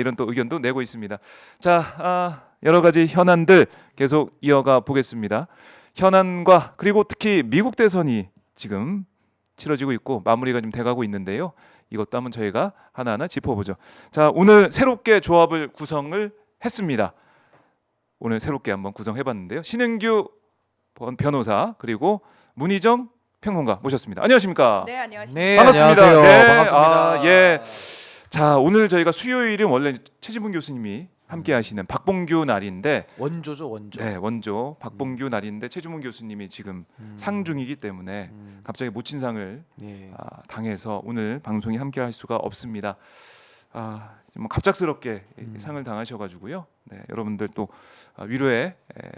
이런 또 의견도 내고 있습니다. 자, 여러 가지 현안들 계속 이어가 보겠습니다. 현안과 그리고 특히 미국 대선이 지금 치러지고 있고 마무리가 좀 돼가고 있는데요. 이것도 한번 저희가 하나하나 짚어보죠. 자, 오늘 새롭게 조합을 구성을 했습니다. 오늘 새롭게 한번 구성해봤는데요. 신은규 변호사 그리고 문희정 평론가 모셨습니다. 안녕하십니까? 네, 안녕하십니까. 네, 반갑습니다. 안녕하세요. 네, 반갑습니다. 예. 자, 오늘 저희가 수요일은 원래 최지문 교수님이 함께하시는 박봉규 날인데, 원조죠, 원조. 네, 원조 박봉규 날인데 최지문 교수님이 지금 상 중이기 때문에 갑자기 모친상을 예. 당해서 오늘 방송이 함께할 수가 없습니다. 뭐 갑작스럽게 상을 당하셔가지고요. 네, 여러분들 또 위로의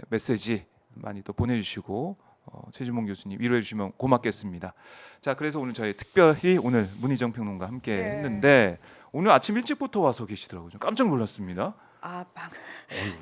메시지 많이 또 보내주시고 최지문 교수님 위로해 주시면 고맙겠습니다. 자, 그래서 오늘 저희 특별히 오늘 문희정 평론가 함께 네. 했는데 오늘 아침 일찍부터 와서 계시더라고요. 좀 깜짝 놀랐습니다.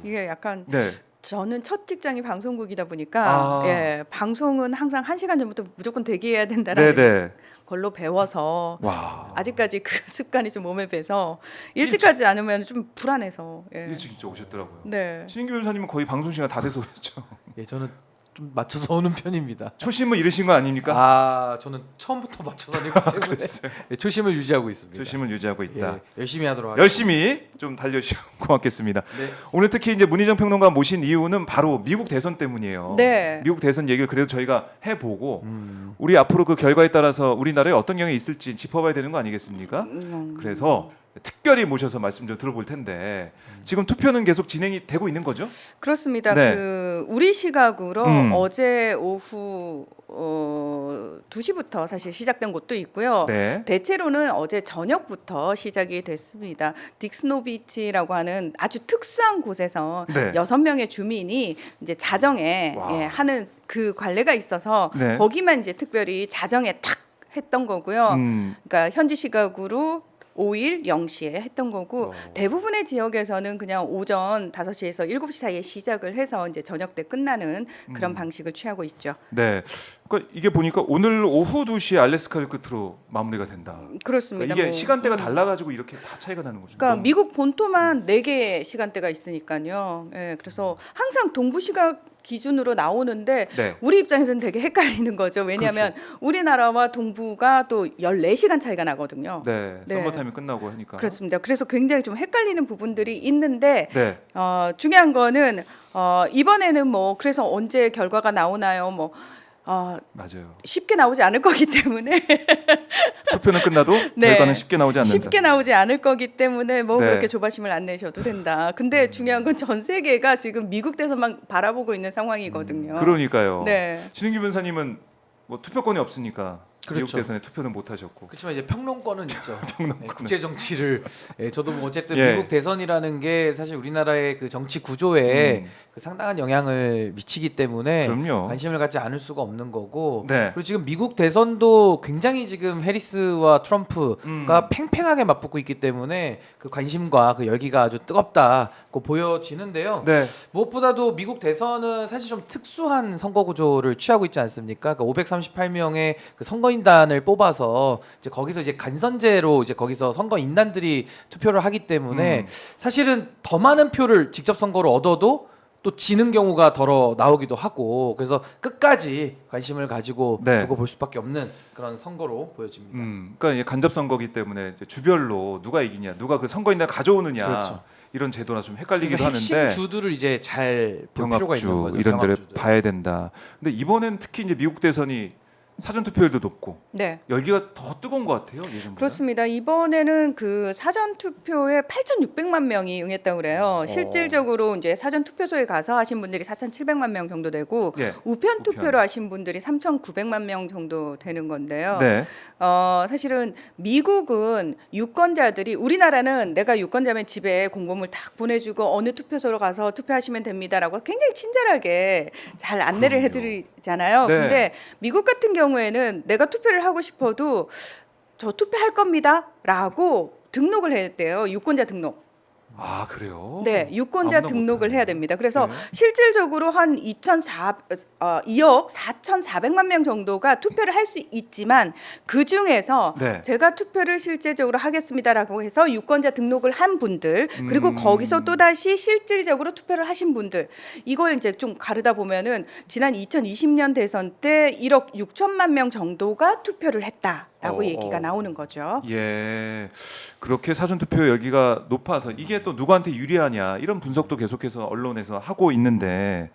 이게 약간 네, 저는 첫 직장이 방송국이다 보니까 예, 방송은 항상 1시간 전부터 무조건 대기해야 된다라는 네. 걸로 배워서 와, 아직까지 그 습관이 좀 몸에 배서 일찍 가지 않으면 좀 불안해서 예. 일찍 진짜 오셨더라고요. 네. 신인규 변호사님은 거의 방송 시간 다 돼서 오셨죠. 예, 저는 좀 맞춰서 오는 편입니다. 초심을 잃으신 거 아닙니까? 저는 처음부터 맞춰서 다녔기 때문에 그랬어요. 예, 초심을 유지하고 있습니다. 초심을 유지하고 있다. 예, 열심히 하도록 하겠습니다. 열심히 좀 달려주시면 고맙겠습니다. 네. 오늘 특히 이제 문희정 평론가 모신 이유는 바로 미국 대선 때문이에요. 네. 미국 대선 얘기를 그래도 저희가 해보고 우리 앞으로 그 결과에 따라서 우리나라에 어떤 영향이 있을지 짚어봐야 되는 거 아니겠습니까? 그래서 특별히 모셔서 말씀 좀 들어볼 텐데 지금 투표는 계속 진행이 되고 있는 거죠? 그렇습니다. 네. 그 우리 시각으로 음. 어제 오후 2시부터 사실 시작된 곳도 있고요. 네. 대체로는 어제 저녁부터 시작이 됐습니다. 딕스노비치라고 하는 아주 특수한 곳에서 네. 6명의 주민이 이제 자정에 와. 예, 하는 그 관례가 있어서 네. 거기만 이제 특별히 자정에 탁 했던 거고요. 그러니까 현지 시각으로 5일 0시에 했던 거고 대부분의 지역에서는 그냥 오전 5시에서 7시 사이에 시작을 해서 이제 저녁 때 끝나는 그런 방식을 취하고 있죠. 네. 그러니까 이게 보니까 오늘 오후 2시 알래스카를 끝으로 마무리가 된다. 그렇습니다. 그러니까 이게 뭐, 시간대가 달라가지고 이렇게 다 차이가 나는 거죠. 그러니까 너무- 미국 본토만 4개 시간대가 있으니까요. 예, 그래서 항상 동부 시각 기준으로 나오는데 네. 우리 입장에서는 되게 헷갈리는 거죠. 왜냐하면 우리나라와 동부가 또 14시간 차이가 나거든요. 네. 네. 선거타임이 끝나고 하니까. 그렇습니다. 그래서 굉장히 좀 헷갈리는 부분들이 있는데 네. 중요한 거는 이번에는 뭐 그래서 언제 결과가 나오나요? 뭐 맞아요. 쉽게 나오지 않을 거기 때문에 투표는 끝나도 네. 결과는 쉽게 나오지 않는다. 쉽게 나오지 않을 거기 때문에 뭐 네. 그렇게 조바심을 안 내셔도 된다. 근데 중요한 건 전 세계가 지금 미국 대선만 바라보고 있는 상황이거든요. 그러니까요. 네. 신은규 변사님은 뭐 투표권이 없으니까 미국 그렇죠. 대선에 투표는 못 하셨고. 그렇지만 이제 평론권은 있죠. 국제 정치를 저도 뭐 어쨌든 예. 미국 대선이라는 게 사실 우리나라의 그 정치 구조에 그 상당한 영향을 미치기 때문에 그럼요. 관심을 갖지 않을 수가 없는 거고 네. 그리고 지금 미국 대선도 굉장히 지금 해리스와 트럼프가 팽팽하게 맞붙고 있기 때문에 그 관심과 그 열기가 아주 뜨겁다고 보여지는데요. 네. 무엇보다도 미국 대선은 사실 좀 특수한 선거 구조를 취하고 있지 않습니까? 그러니까 538명의 그 선거인단을 뽑아서 이제 거기서 이제 간선제로 이제 거기서 선거인단들이 투표를 하기 때문에 사실은 더 많은 표를 직접 선거로 얻어도 또 지는 경우가 덜어 나오기도 하고 그래서 끝까지 관심을 가지고 네. 두고 볼 수밖에 없는 그런 선거로 보여집니다. 그러니까 이게 간접 선거기 때문에 이제 주별로 누가 이기냐, 누가 그 선거인단 가져오느냐 그렇죠. 이런 제도나 좀 그래서 헷갈리기도 핵심 하는데 주들을 이제 잘 볼 필요가 있는 병합주 거죠. 이런 데를 병합주들. 봐야 된다. 근데 이번엔 특히 이제 미국 대선이 사전 투표율도 높고 네. 열기가 더 뜨거운 것 같아요. 예전보다. 그렇습니다. 이번에는 그 사전 투표에 8,600만 명이 응했다고 그래요. 실질적으로 이제 사전 투표소에 가서 하신 분들이 4,700만 명 정도 되고 예. 우편 투표로 하신 분들이 3,900만 명 정도 되는 건데요. 네. 사실은 미국은 유권자들이 우리나라는 내가 유권자면 집에 공고물 딱 보내주고 어느 투표소로 가서 투표하시면 됩니다라고 굉장히 친절하게 잘 안내를 그럼요. 해드리잖아요. 네. 근데 미국 같은 경우에는 내가 투표를 하고 싶어도 저 투표할 겁니다라고 등록을 했대요. 유권자 등록. 아 그래요? 네, 유권자 아무나 등록을 못하네. 해야 됩니다. 그래서 네. 실질적으로 한 2억 4,400만 명 정도가 투표를 할 수 있지만 그 중에서 네. 제가 투표를 실질적으로 하겠습니다라고 해서 유권자 등록을 한 분들 그리고 거기서 또 다시 실질적으로 투표를 하신 분들 이걸 이제 좀 가르다 보면은 지난 2020년 대선 때 1억 6천만 명 정도가 투표를 했다라고 얘기가 나오는 거죠. 예, 그렇게 사전투표 열기가 높아서 이게 또 누구한테 유리하냐 이런 분석도 계속해서 언론에서 하고 있는데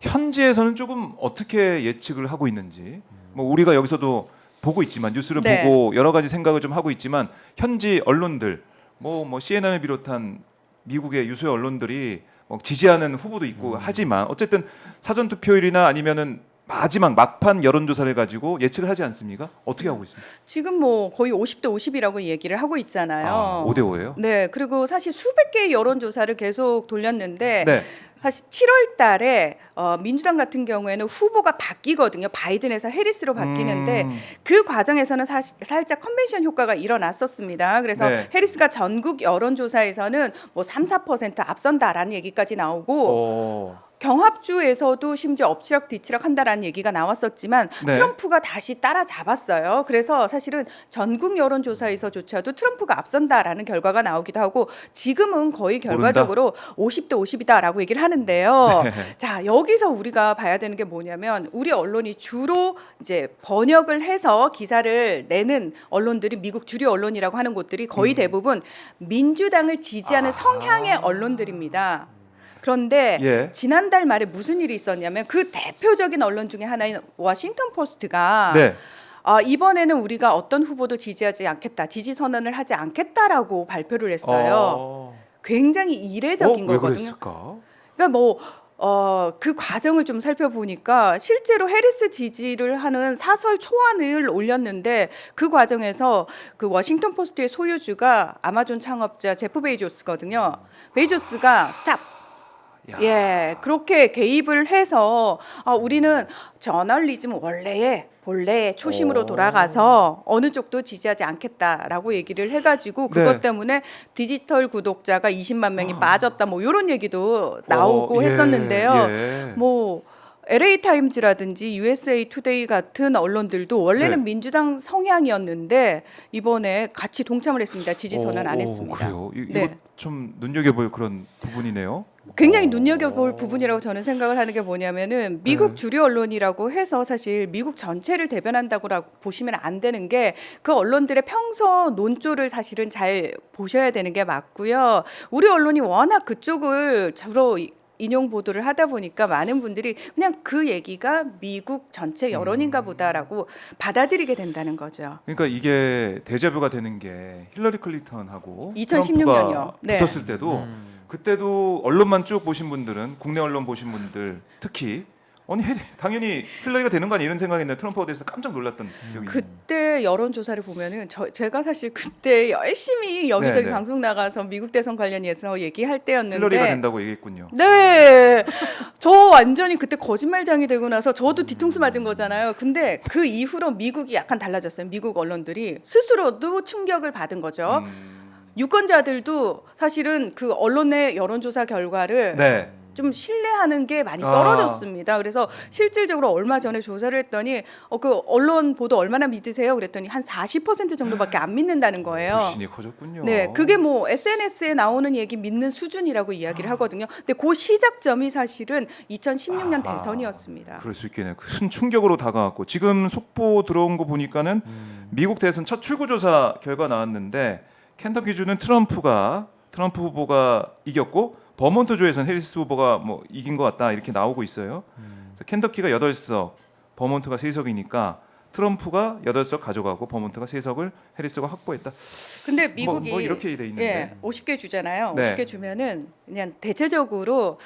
현지에서는 조금 어떻게 예측을 하고 있는지 뭐 우리가 여기서도 보고 있지만 뉴스를 네. 보고 여러 가지 생각을 좀 하고 있지만 현지 언론들 뭐 CNN을 비롯한 미국의 유수 언론들이 뭐 지지하는 후보도 있고 하지만 어쨌든 사전투표일이나 아니면은 마지막 막판 여론조사를 가지고 예측을 하지 않습니까? 어떻게 하고 있습니까? 지금 뭐 거의 50대 50이라고 얘기를 하고 있잖아요. 5대 5예요? 네, 그리고 사실 수백 개의 여론조사를 계속 돌렸는데 네. 사실 7월 달에 민주당 같은 경우에는 후보가 바뀌거든요. 바이든에서 해리스로 바뀌는데 그 과정에서는 살짝 컨벤션 효과가 일어났었습니다. 그래서 네. 해리스가 전국 여론조사에서는 뭐 3, 4% 앞선다라는 얘기까지 나오고 경합주에서도 심지어 엎치락뒤치락 한다라는 얘기가 나왔었지만 네. 트럼프가 다시 따라잡았어요. 그래서 사실은 전국 여론조사에서조차도 트럼프가 앞선다라는 결과가 나오기도 하고 지금은 거의 결과적으로 50대 50이다라고 얘기를 하는데요. 자, 여기서 우리가 봐야 되는 게 뭐냐면 우리 언론이 주로 이제 번역을 해서 기사를 내는 언론들이 미국 주류 언론이라고 하는 곳들이 거의 대부분 민주당을 지지하는 성향의 언론들입니다. 그런데 예. 지난달 말에 무슨 일이 있었냐면 그 대표적인 언론 중에 하나인 워싱턴 포스트가 네. 이번에는 우리가 어떤 후보도 지지하지 않겠다, 지지 선언을 하지 않겠다라고 발표를 했어요. 굉장히 이례적인 왜 거거든요. 그랬을까? 그러니까 뭐 그 과정을 좀 살펴보니까 실제로 해리스 지지를 하는 사설 초안을 올렸는데 그 과정에서 그 워싱턴 포스트의 소유주가 아마존 창업자 제프 베이조스거든요. 베이조스가 스탑. 야. 예, 그렇게 개입을 해서 우리는 저널리즘 본래의 초심으로 돌아가서 어느 쪽도 지지하지 않겠다라고 얘기를 해가지고 그것 네. 때문에 디지털 구독자가 20만 명이 빠졌다 뭐 이런 얘기도 나오고 예, 했었는데요. 예. 뭐 LA 타임즈라든지 USA 투데이 같은 언론들도 원래는 네. 민주당 성향이었는데 이번에 같이 동참을 했습니다. 지지 선언 안 했습니다. 그래요. 네. 이거 좀 눈여겨볼 그런 부분이네요. 굉장히 눈여겨볼 부분이라고 저는 생각을 하는 게 뭐냐면은 미국 네. 주류 언론이라고 해서 사실 미국 전체를 대변한다고 보시면 안 되는 게 그 언론들의 평소 논조를 사실은 잘 보셔야 되는 게 맞고요. 우리 언론이 워낙 그쪽을 주로 인용 보도를 하다 보니까 많은 분들이 그냥 그 얘기가 미국 전체 여론인가 보다라고 받아들이게 된다는 거죠. 그러니까 이게 데자뷰가 되는 게 힐러리 클린턴하고 2016 트럼프가 년이요. 네. 붙었을 때도 그때도 언론만 쭉 보신 분들은 국내 언론 보신 분들 특히 아니 당연히 힐러리가 되는 거 아니야 이런 생각했는데 트럼프가 돼서 깜짝 놀랐던 기억이 있습니다. 그때 여론조사를 보면은 제가 사실 그때 열심히 여기저기 네네. 방송 나가서 미국 대선 관련해서 얘기할 때였는데 힐러리가 된다고 얘기했군요. 네, 저 완전히 그때 거짓말장이 되고 나서 저도 뒤통수 맞은 거잖아요. 근데 그 이후로 미국이 약간 달라졌어요. 미국 언론들이 스스로도 충격을 받은 거죠. 유권자들도 사실은 그 언론의 여론조사 결과를 네. 좀 신뢰하는 게 많이 떨어졌습니다. 그래서 실질적으로 얼마 전에 조사를 했더니 그 언론 보도 얼마나 믿으세요? 그랬더니 한 40% 정도밖에 안 믿는다는 거예요. 불신이 커졌군요. 네, 그게 뭐 SNS에 나오는 얘기 믿는 수준이라고 이야기를 하거든요. 근데 그 시작점이 사실은 2016년 대선이었습니다. 그럴 수 있겠네요. 큰 충격으로 다가왔고 지금 속보 들어온 거 보니까는 미국 대선 첫 출구조사 결과 나왔는데 켄터키주는 트럼프 후보가 이겼고 버몬트주에서는 해리스 후보가 뭐 이긴 것 같다 이렇게 나오고 있어요. 그래서 켄터키가 8석, 버몬트가 3석이니까 트럼프가 8석 가져가고 버몬트가 3석을 해리스가 확보했다. 근데 미국이 뭐 이렇게 돼 있는데. 50개 주잖아요. 네. 50개 주면은 그냥 대체적으로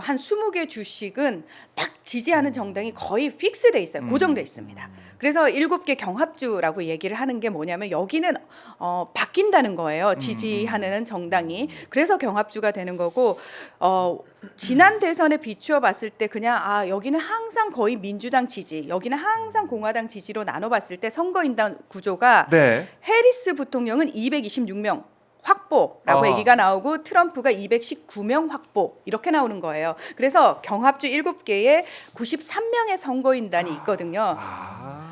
한 20개 주씩은 딱 지지하는 정당이 거의 픽스돼 있어요. 고정돼 있습니다. 그래서 7개 경합주라고 얘기를 하는 게 뭐냐면 여기는 바뀐다는 거예요. 지지하는 정당이. 그래서 경합주가 되는 거고 지난 대선에 비추어 봤을 때 그냥 여기는 항상 거의 민주당 지지, 여기는 항상 공화당 지지로 나눠 봤을 때 선거인단 구조가 네. 해리스 부통령은 226명 확보라고 아. 얘기가 나오고 트럼프가 219명 확보 이렇게 나오는 거예요. 그래서 경합주 7개에 93명의 선거인단이 있거든요.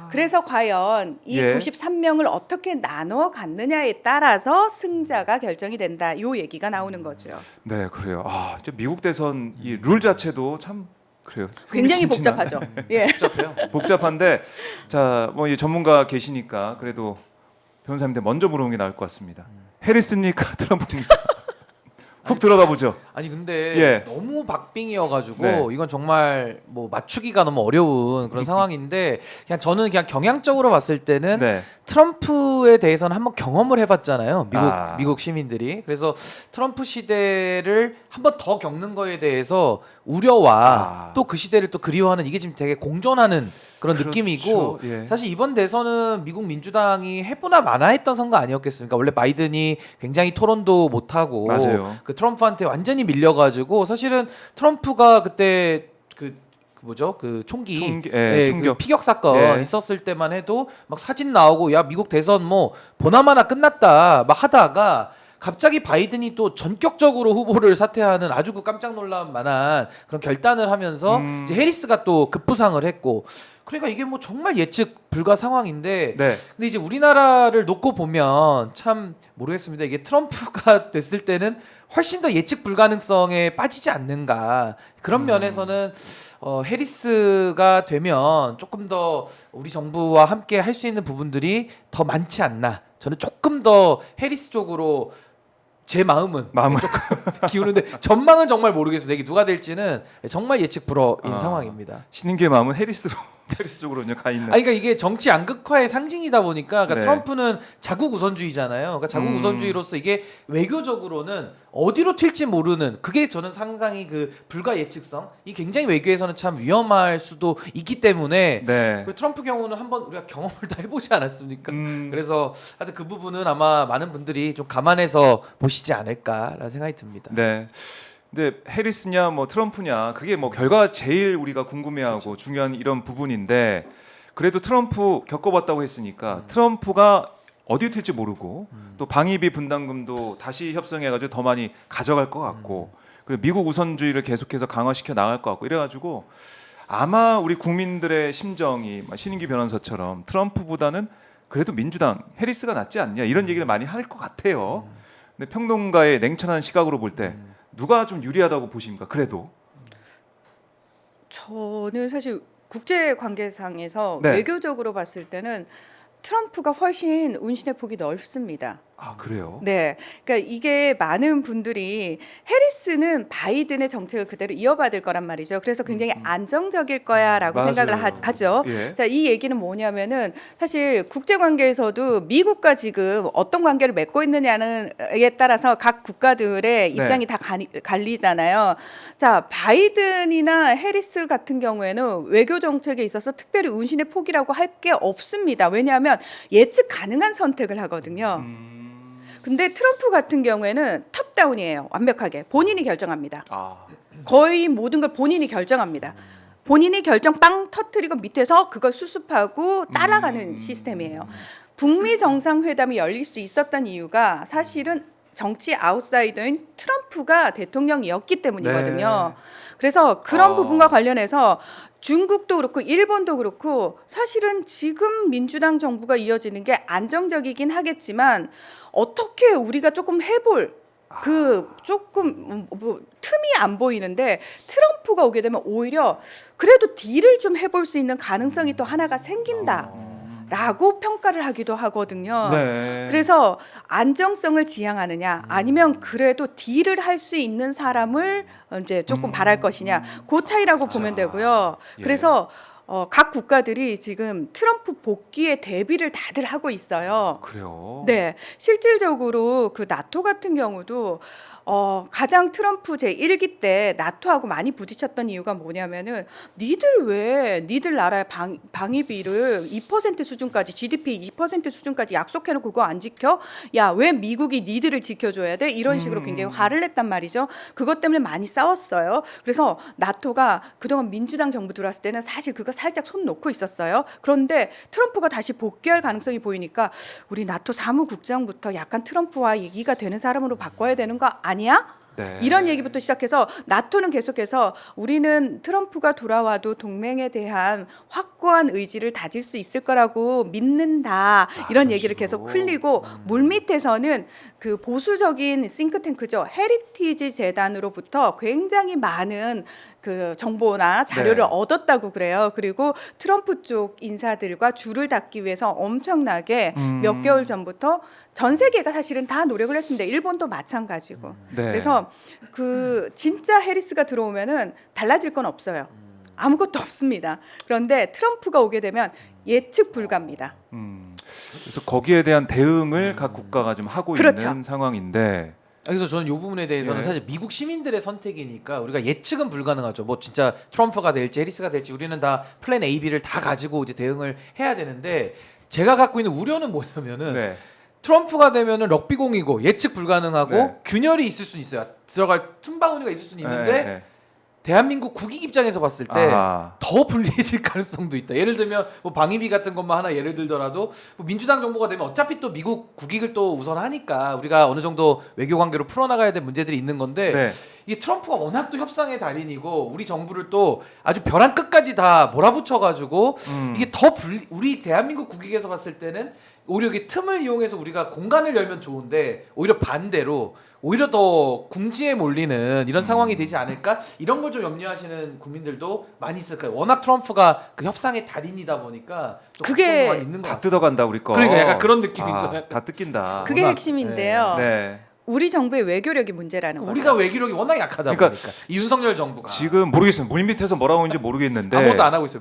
그래서 과연 이 예. 93명을 어떻게 나눠 갖느냐에 따라서 승자가 결정이 된다. 요 얘기가 나오는 거죠. 네, 그래요. 아, 이제 미국 대선 이 룰 자체도 참 그래요. 굉장히 흥미진진한. 복잡하죠. 예. 복잡해요. 복잡한데 자, 뭐 이 전문가 계시니까 그래도 변호사님들 먼저 물어보는 게 나을 것 같습니다. 해리스입니까, 트럼프입니까? 훅 들어가 보죠. 아니 근데 예. 너무 박빙이어가지고 네. 이건 정말 뭐 맞추기가 너무 어려운 그런 상황인데 그냥 저는 그냥 경향적으로 봤을 때는 네. 트럼프에 대해서는 한번 경험을 해봤잖아요. 아. 미국 시민들이. 그래서 트럼프 시대를 한번 더 겪는 거에 대해서 우려와 또 그 시대를 또 그리워하는 이게 지금 되게 공존하는 그런 그렇죠. 느낌이고 예. 사실 이번 대선은 미국 민주당이 해보나 마나했던 선거 아니었겠습니까? 원래 바이든이 굉장히 토론도 못하고 맞아요. 그 트럼프한테 완전히 밀려가지고 사실은 트럼프가 그때 그 뭐죠? 그 총기, 그 총격. 피격 사건 예. 있었을 때만 해도 막 사진 나오고 야 미국 대선 뭐 보나마나 끝났다 막 하다가 갑자기 바이든이 또 전격적으로 후보를 사퇴하는 아주 그 깜짝 놀랄 만한 그런 결단을 하면서 이제 해리스가 또 급부상을 했고 그러니까 이게 뭐 정말 예측 불가 상황인데 네. 근데 이제 우리나라를 놓고 보면 참 모르겠습니다. 이게 트럼프가 됐을 때는 훨씬 더 예측 불가능성에 빠지지 않는가 그런 면에서는 해리스가 되면 조금 더 우리 정부와 함께 할 수 있는 부분들이 더 많지 않나. 저는 조금 더 해리스 쪽으로 제 마음은 조금 기우는데 전망은 정말 모르겠습니다. 이게 누가 될지는 정말 예측 불허인 상황입니다. 신인규의 마음은 해리스로 해리스 쪽으로 이제 가 있는. 그러니까 이게 정치 양극화의 상징이다 보니까 그러니까 네. 트럼프는 자국 우선주의잖아요. 그러니까 자국 우선주의로서 이게 외교적으로는 어디로 튈지 모르는 그게 저는 상당히 그 불가 예측성 이 굉장히 외교에서는 참 위험할 수도 있기 때문에 네. 그 트럼프 경우는 한번 우리가 경험을 다 해보지 않았습니까? 음. 그래서 하여튼 그 부분은 아마 많은 분들이 좀 감안해서 보시지 않을까라는 생각이 듭니다. 네. 근데 해리스냐 뭐 트럼프냐 그게 뭐 결과가 제일 우리가 궁금해하고 중요한 이런 부분인데 그래도 트럼프 겪어봤다고 했으니까 트럼프가 어디에 튈지 모르고 또 방위비 분담금도 다시 협상해가지고 더 많이 가져갈 것 같고 그리고 미국 우선주의를 계속해서 강화시켜 나갈 것 같고 이래가지고 아마 우리 국민들의 심정이 신인규 변호사처럼 트럼프보다는 그래도 민주당 해리스가 낫지 않냐 이런 얘기를 많이 할 것 같아요. 근데 평론가의 냉철한 시각으로 볼 때 누가 좀 유리하다고 보십니까? 그래도 저는 사실 국제 관계상에서 네. 외교적으로 봤을 때는 트럼프가 훨씬 운신의 폭이 넓습니다. 아 그래요? 네, 그러니까 이게 많은 분들이 해리스는 바이든의 정책을 그대로 이어받을 거란 말이죠. 그래서 굉장히 안정적일 거야라고 맞아요. 생각을 하죠. 예. 자, 이 얘기는 뭐냐면은 사실 국제 관계에서도 미국과 지금 어떤 관계를 맺고 있느냐는에 따라서 각 국가들의 입장이 다 갈리잖아요. 자, 바이든이나 해리스 같은 경우에는 외교 정책에 있어서 특별히 운신의 폭이라고 할 게 없습니다. 왜냐하면 예측 가능한 선택을 하거든요. 근데 트럼프 같은 경우에는 탑다운이에요. 완벽하게 본인이 결정합니다. 아 거의 모든 걸 본인이 결정합니다. 본인이 결정 빵 터트리고 밑에서 그걸 수습하고 따라가는 시스템이에요. 북미 정상회담이 열릴 수 있었던 이유가 사실은 정치 아웃사이더인 트럼프가 대통령이었기 때문이거든요. 그래서 그런 부분과 관련해서 중국도 그렇고 일본도 그렇고 사실은 지금 민주당 정부가 이어지는 게 안정적이긴 하겠지만 어떻게 우리가 조금 해볼 그 조금 뭐 틈이 안 보이는데 트럼프가 오게 되면 오히려 그래도 딜을 좀 해볼 수 있는 가능성이 또 하나가 생긴다라고 평가를 하기도 하거든요. 네. 그래서 안정성을 지향하느냐 아니면 그래도 딜을 할 수 있는 사람을 이제 조금 바랄 것이냐 그 차이라고 보면 되고요. 예. 그래서 각 국가들이 지금 트럼프 복귀에 대비를 다들 하고 있어요. 그래요. 네, 실질적으로 그 나토 같은 경우도 가장 트럼프 제1기 때 나토하고 많이 부딪혔던 이유가 뭐냐면은 니들 나라의 방위비를 2% 수준까지 GDP 2% 수준까지 약속해놓고 그거 안 지켜? 야, 왜 미국이 니들을 지켜줘야 돼? 이런 식으로 굉장히 화를 냈단 말이죠. 그것 때문에 많이 싸웠어요. 그래서 나토가 그동안 민주당 정부 들어왔을 때는 사실 그거 살짝 손 놓고 있었어요. 그런데 트럼프가 다시 복귀할 가능성이 보이니까 우리 나토 사무국장부터 약간 트럼프와 얘기가 되는 사람으로 바꿔야 되는 거 아니야? 네. 이런 얘기부터 시작해서 나토는 계속해서 우리는 트럼프가 돌아와도 동맹에 대한 확고한 의지를 다질 수 있을 거라고 믿는다. 이런 얘기를 계속 흘리고 물밑에서는 그 보수적인 싱크탱크죠. 헤리티지 재단으로부터 굉장히 많은 그 정보나 자료를 네. 얻었다고 그래요. 그리고 트럼프 쪽 인사들과 줄을 닦기 위해서 엄청나게 몇 개월 전부터 전 세계가 사실은 다 노력을 했습니다. 일본도 마찬가지고. 네. 그래서 그 진짜 해리스가 들어오면은 달라질 건 없어요. 아무것도 없습니다. 그런데 트럼프가 오게 되면 예측 불가입니다. 그래서 거기에 대한 대응을 각 국가가 좀 하고 그렇죠. 있는 상황인데 그래서 저는 이 부분에 대해서는 예. 사실 미국 시민들의 선택이니까 우리가 예측은 불가능하죠. 뭐 진짜 트럼프가 될지 해리스가 될지 우리는 다 플랜 A, B를 다 가지고 이제 대응을 해야 되는데 제가 갖고 있는 우려는 뭐냐면은 네. 트럼프가 되면은 럭비공이고 예측 불가능하고 네. 균열이 있을 수는 있어요. 들어갈 틈바구니가 있을 수는 있는데 네. 대한민국 국익 입장에서 봤을 때 아하. 더 불리해질 가능성도 있다. 예를 들면 뭐 방위비 같은 것만 하나 예를 들더라도 뭐 민주당 정부가 되면 어차피 또 미국 국익을 또 우선하니까 우리가 어느 정도 외교 관계로 풀어나가야 될 문제들이 있는 건데 네. 이게 트럼프가 워낙 또 협상의 달인이고 우리 정부를 또 아주 벼랑 끝까지 다 몰아붙여가지고 이게 더 우리 대한민국 국익에서 봤을 때는 오히려 이게 틈을 이용해서 우리가 공간을 열면 좋은데 오히려 반대로 오히려 더 궁지에 몰리는 이런 상황이 되지 않을까 이런 걸 좀 염려하시는 국민들도 많이 있을 거예요. 워낙 트럼프가 그 협상의 달인이다 보니까 좀 그게 걱정이 많이 있는 것 다 같아요. 뜯어간다 우리 거. 그러니까 약간 그런 느낌이죠. 약간. 다 뜯긴다. 그게 워낙, 핵심인데요. 네. 우리 정부의 외교력이 문제라는 거죠. 우리가 외교력이 워낙 약하다 그러니까 보니까 이 윤석열 정부가 지금 모르겠어요. 물 밑에서 뭐라고 하는지 모르겠는데 아무것도 안 하고 있어요.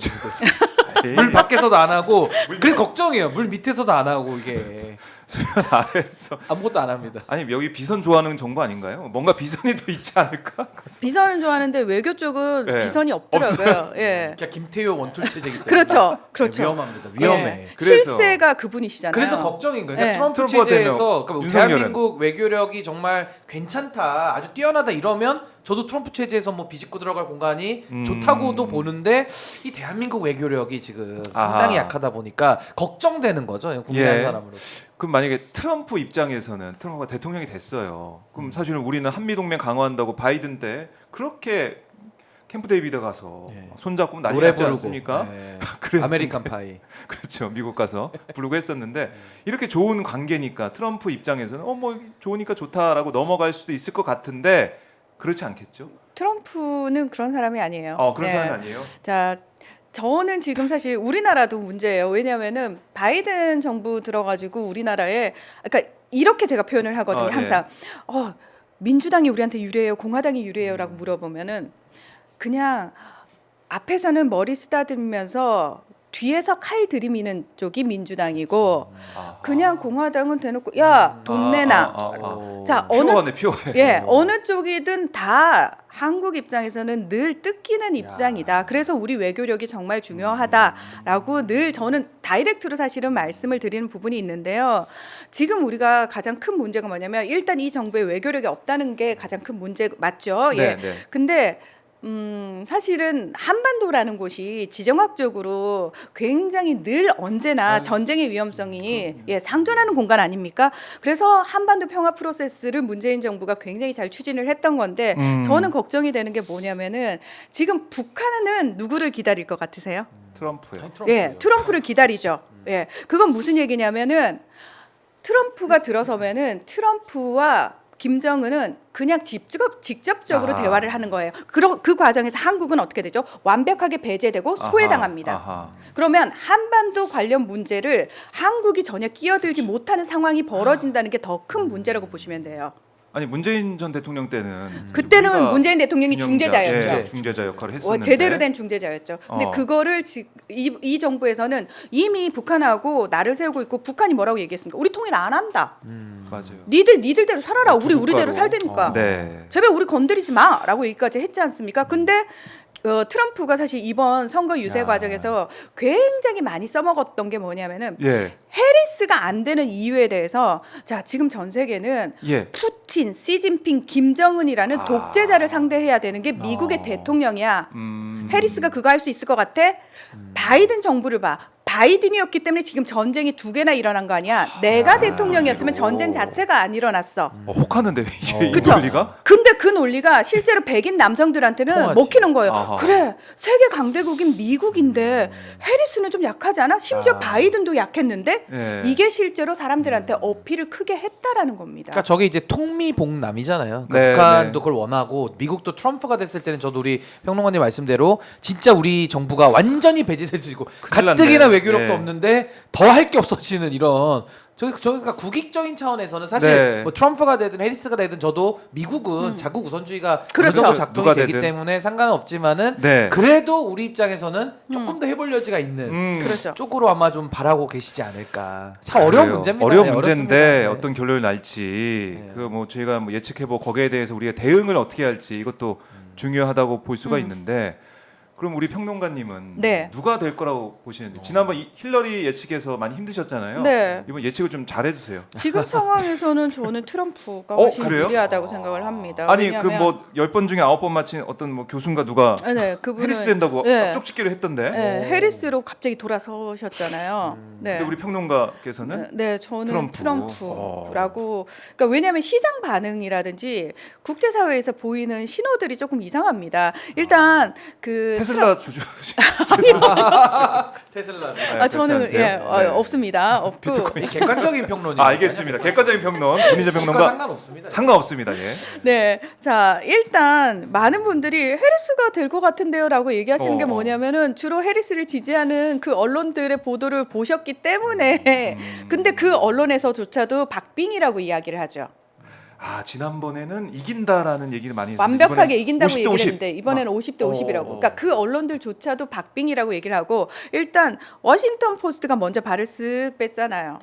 물 밖에서도 안 하고 그래서 걱정이에요. 물 밑에서도 안 하고 이게 수면 아래에서 아무것도 안 합니다. 아니 여기 비선 좋아하는 정부 아닌가요? 뭔가 비선이 더 있지 않을까? 비선은 좋아하는데 외교 쪽은 네. 비선이 없더라고요. 예. 그냥 김태효 원툴 체제기 때문에 그렇죠. 그렇죠. 위험합니다. 위험해. 예. 그래서- 실세가 그분이시잖아요. 그래서 걱정인 거예요. 그러니까 네. 트럼프 트럼프가 체제에서 되면 그러니까 윤석열은. 대한민국 외교력이 정말 괜찮다, 아주 뛰어나다 이러면 저도 트럼프 체제에서 뭐 비집고 들어갈 공간이 좋다고도 보는데 이 대한민국 외교력이 지금 상당히 아하. 약하다 보니까 걱정되는 거죠. 국민 한 예. 사람으로. 그럼 만약에 트럼프 입장에서는 트럼프가 대통령이 됐어요. 그럼 사실은 우리는 한미 동맹 강화한다고 바이든 때 그렇게 캠프 데이비드 가서 예. 손잡고 난리 노래 났지 부르고 않습니까? 네. 그랬는데- 아메리칸 파이. 그렇죠. 미국 가서 부르고 했었는데 이렇게 좋은 관계니까 트럼프 입장에서는 뭐 좋으니까 좋다라고 넘어갈 수도 있을 것 같은데 그렇지 않겠죠? 트럼프는 그런 사람이 아니에요. 그런 네. 사람은 아니에요. 자, 저는 지금 사실 우리나라도 문제예요. 왜냐하면은 바이든 정부 들어가지고 우리나라에 그러니까 이렇게 제가 표현을 하거든요. 예. 항상 민주당이 우리한테 유리해요, 공화당이 유리해요라고 물어보면은 그냥 앞에서는 머리 쓰다듬으면서 뒤에서 칼 들이미는 쪽이 민주당이고 아하. 그냥 공화당은 대놓고 야 돈 내놔. 자, 피오하네 피오해. 예, 어느 쪽이든 다 한국 입장에서는 늘 뜯기는 입장이다. 그래서 우리 외교력이 정말 중요하다라고 늘 저는 다이렉트로 사실은 말씀을 드리는 부분이 있는데요. 지금 우리가 가장 큰 문제가 뭐냐면 일단 이 정부의 외교력이 없다는 게 가장 큰 문제 맞죠? 예. 네. 근데 사실은 한반도라는 곳이 지정학적으로 굉장히 늘 언제나 전쟁의 위험성이 상존하는 공간 아닙니까? 그래서 한반도 평화 프로세스를 문재인 정부가 굉장히 잘 추진을 했던 건데 저는 걱정이 되는 게 뭐냐면은 지금 북한은 누구를 기다릴 것 같으세요? 트럼프요. 예, 트럼프를 기다리죠. 예, 그건 무슨 얘기냐면은 트럼프가 들어서면은 트럼프와 김정은은 그냥 직접적으로 아하. 대화를 하는 거예요. 그 과정에서 한국은 어떻게 되죠? 완벽하게 배제되고 소외당합니다. 아하. 그러면 한반도 관련 문제를 한국이 전혀 끼어들지 못하는 상황이 벌어진다는 게 더 큰 문제라고 보시면 돼요. 아니 문재인 전 대통령 때는 그때는 우리가 문재인 대통령이 중재자였죠. 예, 중재자 역할을 했었는데 제대로 된 중재자였죠. 근데 어. 그거를 이 정부에서는 이미 북한하고 나를 세우고 있고 북한이 뭐라고 얘기했습니까? 우리 통일 안 한다. 맞아요. 니들대로 살아라. 우리 두 우리대로 국가로. 살 테니까. 네. 제발 우리 건드리지 마라고 얘기까지 했지 않습니까? 근데 트럼프가 사실 이번 선거 유세 야. 과정에서 굉장히 많이 써먹었던 게 뭐냐면은 예. 해리스가 안 되는 이유에 대해서 자 지금 전 세계는 예. 푸틴, 시진핑, 김정은이라는 독재자를 상대해야 되는 게 미국의 대통령이야. 해리스가 그거 할 수 있을 것 같아? 바이든 정부를 봐. 바이든이었기 때문에 지금 전쟁이 2개나 일어난 거 아니야. 내가 대통령이었으면 전쟁 자체가 안 일어났어. 혹하는데 이게 이 그쵸? 논리가? 근데 그 논리가 실제로 백인 남성들한테는 통하지. 먹히는 거예요. 아하. 그래, 세계 강대국인 미국인데 해리스는 좀 약하지 않아? 심지어 아. 바이든도 약했는데 네. 이게 실제로 사람들한테 어필을 크게 했다라는 겁니다. 그러니까 저게 이제 통미봉남이잖아요. 그러니까 네, 북한도 네. 그걸 원하고 미국도 트럼프가 됐을 때는 저도 우리 평론가님 말씀대로 진짜 우리 정부가 완전히 배제될 수 있고 큰일 가뜩이나 났네. 외교력도 네. 없는데 더 할 게 없어지는 이런 그러니까 국익적인 차원에서는 사실 네. 뭐 트럼프가 되든 해리스가 되든 저도 미국은 자국 우선주의가 그렇죠. 어느 정도 작동이 누가 되기 되든. 때문에 상관은 없지만은 네. 그래도 우리 입장에서는 조금 더 해볼 여지가 있는 그렇죠. 쪽으로 아마 좀 바라고 계시지 않을까. 참 어려운 그래요. 문제입니다. 어려운 네, 문제인데 어렵습니다. 네. 어떤 결론을 날지 네. 그 뭐 저희가 뭐 예측해보고 거기에 대해서 우리가 대응을 어떻게 할지 이것도 중요하다고 볼 수가 있는데 그럼 우리 평론가님은 네. 누가 될 거라고 보시는지 지난번 힐러리 예측에서 많이 힘드셨잖아요. 네. 이번 예측을 좀 잘해주세요. 지금 상황에서는 저는 트럼프가 어, 훨씬 그래요? 유리하다고 생각을 합니다. 아니 왜냐하면- 그 뭐 10번 중에 9번 맞힌 어떤 뭐 교수인가 누가 네, 그분은 해리스 된다고 네. 쪽집기를 했던데. 네, 해리스로 갑자기 돌아서셨잖아요. 네. 근데 우리 평론가께서는 네, 저는 트럼프. 트럼프라고. 그러니까 왜냐하면 시장 반응이라든지 국제사회에서 보이는 신호들이 조금 이상합니다. 일단 그 테슬라 주주 테슬라. 아, 저는 그렇지 않으세요? 네. 없습니다. 없고. 이 객관적인 평론이. 아, 알겠습니다. 객관적인 평론, 문희재 평론가 상관없습니다. 상관없습니다. 예. 네, 자 일단 많은 분들이 해리스가 될 것 같은데요라고 얘기하시는 게 뭐냐면은 주로 해리스를 지지하는 그 언론들의 보도를 보셨기 때문에. 근데 그 언론에서조차도 박빙이라고 이야기를 하죠. 아 지난번에는 이긴다라는 얘기를 많이 했는데 완벽하게 이번엔 이긴다고 50대 얘기를 50. 했는데 이번에는 50대 50이라고. 어. 그러니까 그 언론들조차도 박빙이라고 얘기를 하고 일단 워싱턴 포스트가 먼저 발을 쓱 뺐잖아요.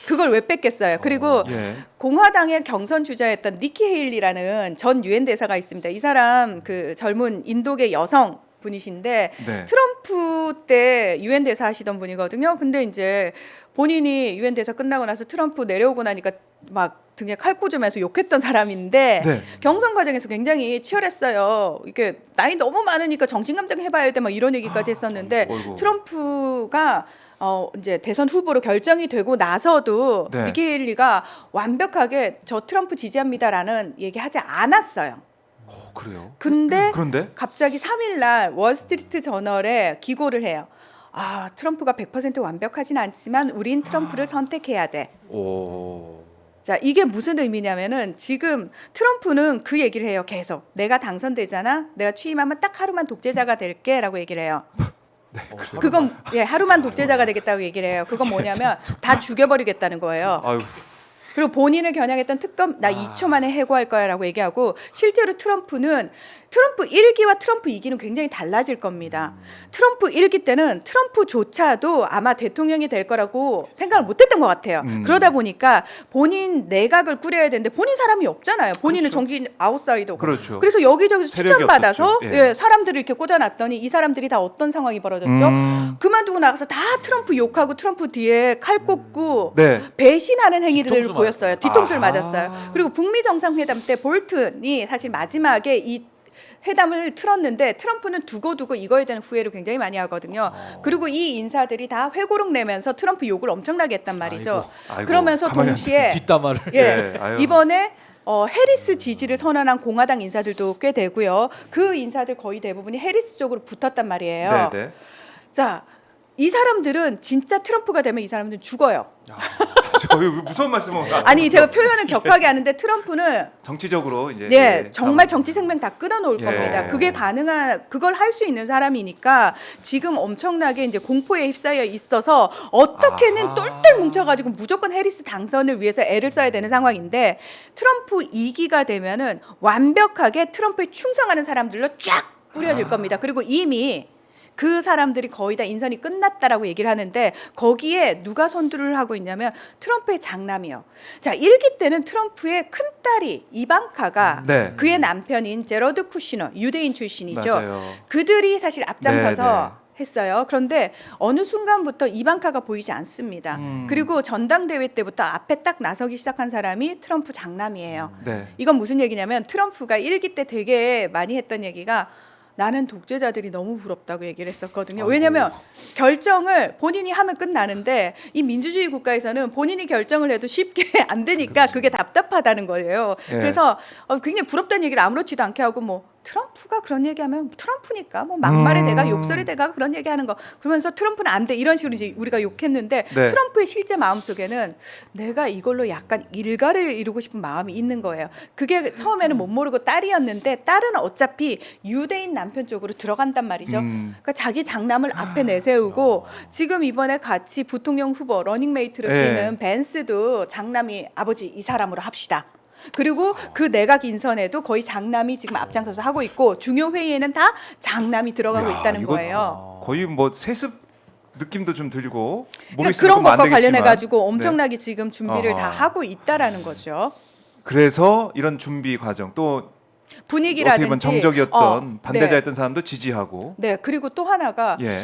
그걸 왜 뺐겠어요? 그리고 예. 공화당의 경선 주자였던 니키 헤일리라는 전 유엔 대사가 있습니다. 이 사람 그 젊은 인도계 여성 분이신데 네. 트럼프 때 유엔 대사 하시던 분이거든요. 근데 이제 본인이 유엔 대사 끝나고 나서 트럼프 내려오고 나니까 막 등에 칼 꽂으면서 욕했던 사람인데 네. 경선 과정에서 굉장히 치열했어요. 이게 나이 너무 많으니까 정신감정 해봐야 돼, 막 이런 얘기까지 했었는데 어이구. 트럼프가 이제 대선 후보로 결정이 되고 나서도 네. 니키 헤일리가 완벽하게 저 트럼프 지지합니다라는 얘기하지 않았어요. 그래요. 근데 그런데 갑자기 3일 날 월스트리트 저널에 기고를 해요. 아, 트럼프가 100% 완벽하진 않지만 우린 트럼프를 선택해야 돼. 오. 자, 이게 무슨 의미냐면은 지금 트럼프는 그 얘기를 해요. 계속. 내가 당선되잖아. 내가 취임하면 딱 하루만 독재자가 될게라고 얘기를 해요. 그건 하루만 독재자가 되겠다고 얘기를 해요. 그건 뭐냐면 다 죽여버리겠다는 거예요. 아유. 그리고 본인을 겨냥했던 특검 나 2초 만에 해고할 거야라고 얘기하고 실제로 트럼프는 트럼프 1기와 트럼프 2기는 굉장히 달라질 겁니다. 트럼프 1기 때는 트럼프조차도 아마 대통령이 될 거라고 생각을 못했던 것 같아요. 그러다 보니까 본인 내각을 꾸려야 되는데 본인 사람이 없잖아요. 본인은 그렇죠. 정치 아웃사이더고. 그렇죠. 그래서 여기저기서 세력이 추천받아서 없었죠. 예. 사람들을 이렇게 꽂아놨더니 이 사람들이 다 어떤 상황이 벌어졌죠? 그만두고 나가서 다 트럼프 욕하고 트럼프 뒤에 칼 꽂고 네. 배신하는 행위들을 뒤통수 보였어요. 맞았어요. 뒤통수를 아하. 맞았어요. 그리고 북미 정상회담 때 볼튼이 사실 마지막에 이 회담을 틀었는데 트럼프는 두고두고 이거에 대한 후회를 굉장히 많이 하거든요. 그리고 이 인사들이 다 회고록 내면서 트럼프 욕을 엄청나게 했단 말이죠. 아이고, 그러면서 가만히 안 동시에 뒷담화를. 예, 아유. 이번에 해리스 지지를 선언한 공화당 인사들도 꽤 되고요. 그 인사들 거의 대부분이 해리스 쪽으로 붙었단 말이에요. 네, 네. 자, 이 사람들은 진짜 트럼프가 되면 이 사람들은 죽어요. 저 무서운 말씀을 아니 제가 표현을 격하게 하는데 트럼프는 정치적으로 이제 네, 정말 정치 생명 다 끊어놓을 예. 겁니다. 그게 가능한 그걸 할 수 있는 사람이니까 지금 엄청나게 이제 공포에 휩싸여 있어서 어떻게는 아하. 똘똘 뭉쳐가지고 무조건 해리스 당선을 위해서 애를 써야 되는 상황인데 트럼프 2기가 되면은 완벽하게 트럼프에 충성하는 사람들로 쫙 꾸려질 겁니다. 그리고 이미 그 사람들이 거의 다 인선이 끝났다라고 얘기를 하는데 거기에 누가 선두를 하고 있냐면 트럼프의 장남이요. 자, 1기 때는 트럼프의 큰딸이 이방카가 네. 그의 남편인 제러드 쿠시너 유대인 출신이죠. 맞아요. 그들이 사실 앞장서서 네, 했어요. 그런데 어느 순간부터 이방카가 보이지 않습니다. 그리고 전당대회 때부터 앞에 딱 나서기 시작한 사람이 트럼프 장남이에요. 네. 이건 무슨 얘기냐면 트럼프가 1기 때 되게 많이 했던 얘기가 나는 독재자들이 너무 부럽다고 얘기를 했었거든요. 아이고. 왜냐하면 결정을 본인이 하면 끝나는데 이 민주주의 국가에서는 본인이 결정을 해도 쉽게 안 되니까 그게 답답하다는 거예요. 예. 그래서 굉장히 부럽다는 얘기를 아무렇지도 않게 하고 뭐 트럼프가 그런 얘기하면 트럼프니까 뭐 막말의 대가 욕설의 대가 그런 얘기하는 거 그러면서 트럼프는 안 돼 이런 식으로 이제 우리가 욕했는데 네. 트럼프의 실제 마음속에는 내가 이걸로 약간 일가를 이루고 싶은 마음이 있는 거예요. 그게 처음에는 못 모르고 딸이었는데 딸은 어차피 유대인 남편 쪽으로 들어간단 말이죠. 그러니까 자기 장남을 앞에 내세우고 지금 이번에 같이 부통령 후보 러닝메이트로 네. 뛰는 벤스도 장남이 아버지 이 사람으로 합시다. 그리고 그 내각 인선에도 거의 장남이 지금 앞장서서 하고 있고 중요 회의에는 다 장남이 들어가고 야, 있다는 이거 거예요. 거의 뭐 세습 느낌도 좀 들고 그러니까 그런 것과 관련해 가지고 엄청나게 지금 준비를 다 어허. 하고 있다라는 거죠. 그래서 이런 준비 과정 또 어떻게 분위기라든지 보면 정적이었던 반대자였던 네. 사람도 지지하고 네, 그리고 또 하나가 예.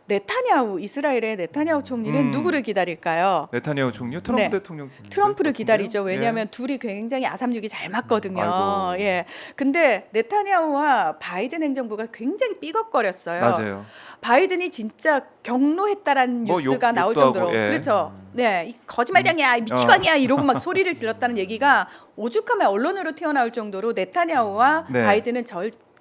네타냐후 이스라엘의 네타냐후 총리는 누구를 기다릴까요? 네타냐후 총리, 트럼프 네. 대통령 트럼프를 같은데요? 기다리죠. 왜냐하면 예. 둘이 굉장히 아삼육이 잘 맞거든요. 아이고. 예. 근데 네타냐후와 바이든 행정부가 굉장히 삐걱거렸어요. 맞아요. 바이든이 진짜 경로했다라는 뭐 뉴스가 욕도 나올 하고, 정도로 예. 그렇죠. 네, 이 거짓말장이야, 이 미치광이야 이러고 막 소리를 질렀다는 얘기가 오죽하면 언론으로 튀어나올 정도로 네타냐후와 네. 바이든은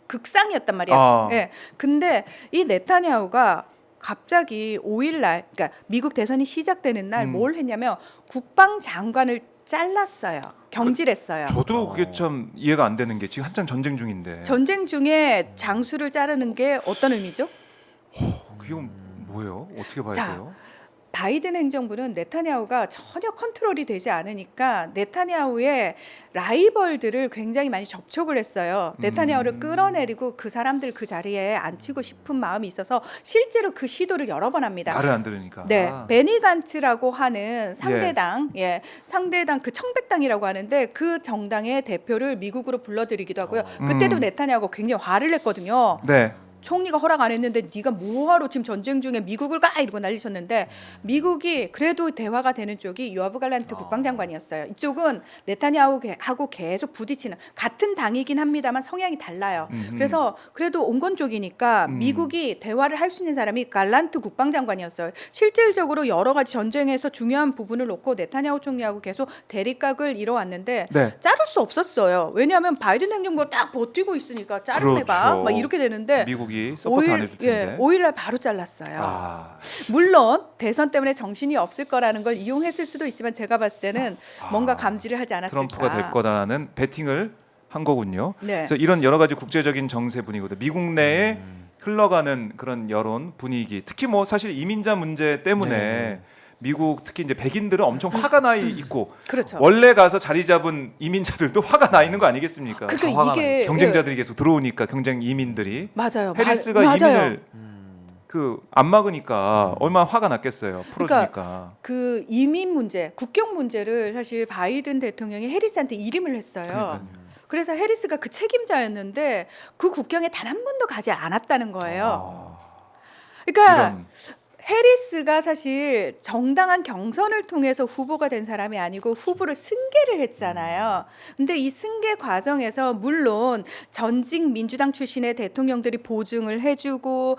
극상이었단 말이에요. 아. 예. 근데 이 네타냐후가 갑자기 5일날, 그러니까 미국 대선이 시작되는 날 뭘 했냐면 국방장관을 잘랐어요. 경질했어요. 저도 그게 참 이해가 안 되는 게 지금 한창 전쟁 중인데 전쟁 중에 장수를 자르는 게 어떤 의미죠? 그게 뭐예요? 어떻게 봐야 자, 돼요? 바이든 행정부는 네타냐후가 전혀 컨트롤이 되지 않으니까 네타냐후의 라이벌들을 굉장히 많이 접촉을 했어요. 네타냐후를 끌어내리고 그 사람들 그 자리에 앉히고 싶은 마음이 있어서 실제로 그 시도를 여러 번 합니다. 말을 안 들으니까. 네, 베니 간츠라고 하는 상대당, 상대당 그 청백당이라고 하는데 그 정당의 대표를 미국으로 불러들이기도 하고요. 그때도 네타냐후가 굉장히 화를 냈거든요. 네. 총리가 허락 안 했는데 네가 뭐하러 지금 전쟁 중에 미국을 가 이러고 난리쳤는데 미국이 그래도 대화가 되는 쪽이 요아브 갈란트 국방장관이었어요. 이쪽은 네타냐후하고 계속 부딪히는 같은 당이긴 합니다만 성향이 달라요. 그래서 그래도 온건 쪽이니까 미국이 대화를 할 수 있는 사람이 갈란트 국방장관이었어요. 실질적으로 여러 가지 전쟁에서 중요한 부분을 놓고 네타냐후 총리하고 계속 대립각을 이뤄왔는데 네. 자를 수 없었어요. 왜냐하면 바이든 행정부가 딱 버티고 있으니까 자르해봐 그렇죠. 막 이렇게 되는데 미국이 서포트 안 해줄 텐데. 5일날 바로 잘랐어요. 아, 물론 대선 때문에 정신이 없을 거라는 걸 이용했을 수도 있지만 제가 봤을 때는 뭔가 감지를 하지 않았을까. 트럼프가 될 거다라는 베팅을 한 거군요. 네. 그래서 이런 여러 가지 국제적인 정세 분위기도 미국 내에 흘러가는 그런 여론 분위기, 특히 뭐 사실 이민자 문제 때문에 네. 미국 특히 이제 백인들은 엄청 화가 나 있고 그렇죠. 원래 가서 자리 잡은 이민자들도 화가 나 있는 거 아니겠습니까? 그러니까 화가 이게 경쟁자들이 계속 들어오니까 경쟁 이민들이 맞아요. 해리스가 맞아요. 이민을 그 안 막으니까 얼마나 화가 났겠어요. 풀어주니까. 그 이민 문제, 국경 문제를 사실 바이든 대통령이 해리스한테 일임을 했어요. 그러니까요. 그래서 해리스가 그 책임자였는데 그 국경에 단 한 번도 가지 않았다는 거예요. 그러니까 이런 해리스가 사실 정당한 경선을 통해서 후보가 된 사람이 아니고 후보를 승계를 했잖아요. 근데 이 승계 과정에서 물론 전직 민주당 출신의 대통령들이 보증을 해주고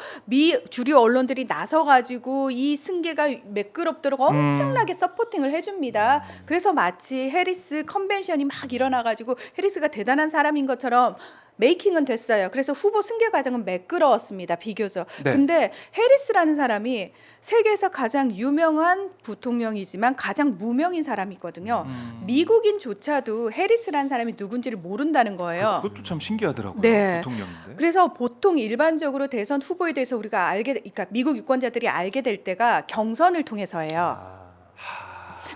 주류 언론들이 나서가지고 이 승계가 매끄럽도록 엄청나게 서포팅을 해줍니다. 그래서 마치 해리스 컨벤션이 막 일어나가지고 해리스가 대단한 사람인 것처럼 메이킹은 됐어요. 그래서 후보 승계 과정은 매끄러웠습니다. 비교적. 네. 근데 해리스라는 사람이 세계에서 가장 유명한 부통령이지만 가장 무명인 사람이거든요. 미국인조차도 해리스라는 사람이 누군지를 모른다는 거예요. 그것도 참 신기하더라고요. 네. 대통령인데. 그래서 보통 일반적으로 대선 후보에 대해서 우리가 그러니까 미국 유권자들이 알게 될 때가 경선을 통해서예요.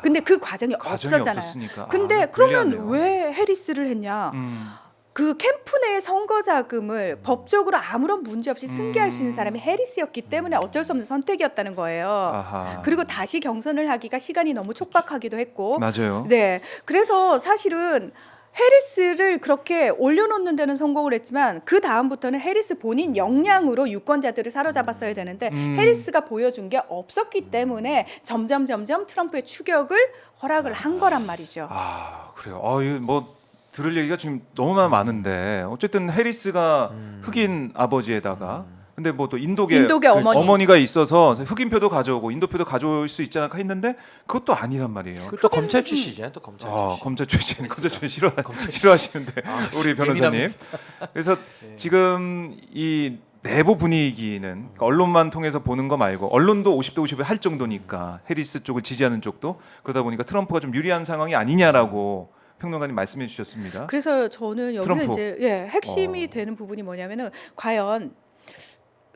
근데 그 과정이 없었잖아요. 없었으니까. 근데 그러면 불리하네요. 왜 해리스를 했냐? 그 캠프 내 선거 자금을 법적으로 아무런 문제 없이 승계할 수 있는 사람이 해리스였기 때문에 어쩔 수 없는 선택이었다는 거예요. 아하. 그리고 다시 경선을 하기가 시간이 너무 촉박하기도 했고, 맞아요. 네, 그래서 사실은 해리스를 그렇게 올려놓는 데는 성공을 했지만 그 다음부터는 해리스 본인 역량으로 유권자들을 사로잡았어야 되는데 해리스가 보여준 게 없었기 때문에 점점 트럼프의 추격을 허락을 한 거란 말이죠. 아 그래요. 이거 뭐 들을 얘기가 지금 너무나 많은데 어쨌든 해리스가 흑인 아버지에다가 근데 뭐 또 인도계 어머니가 있어서 흑인표도 가져오고 인도표도 가져올 수 있지 않을까 했는데 그것도 아니란 말이에요. 또 검찰 출신이잖아요. 또 검찰 출신. 검찰 출신 싫어하시는데 우리 변호사님. 그래서 지금 이 내부 분위기는 그러니까 언론만 통해서 보는 거 말고 언론도 50대 50에 할 정도니까 해리스 쪽을 지지하는 쪽도 그러다 보니까 트럼프가 좀 유리한 상황이 아니냐라고 평론가님 말씀해 주셨습니다. 그래서 저는 여기서 트럼프. 이제 핵심이 되는 부분이 뭐냐면은 과연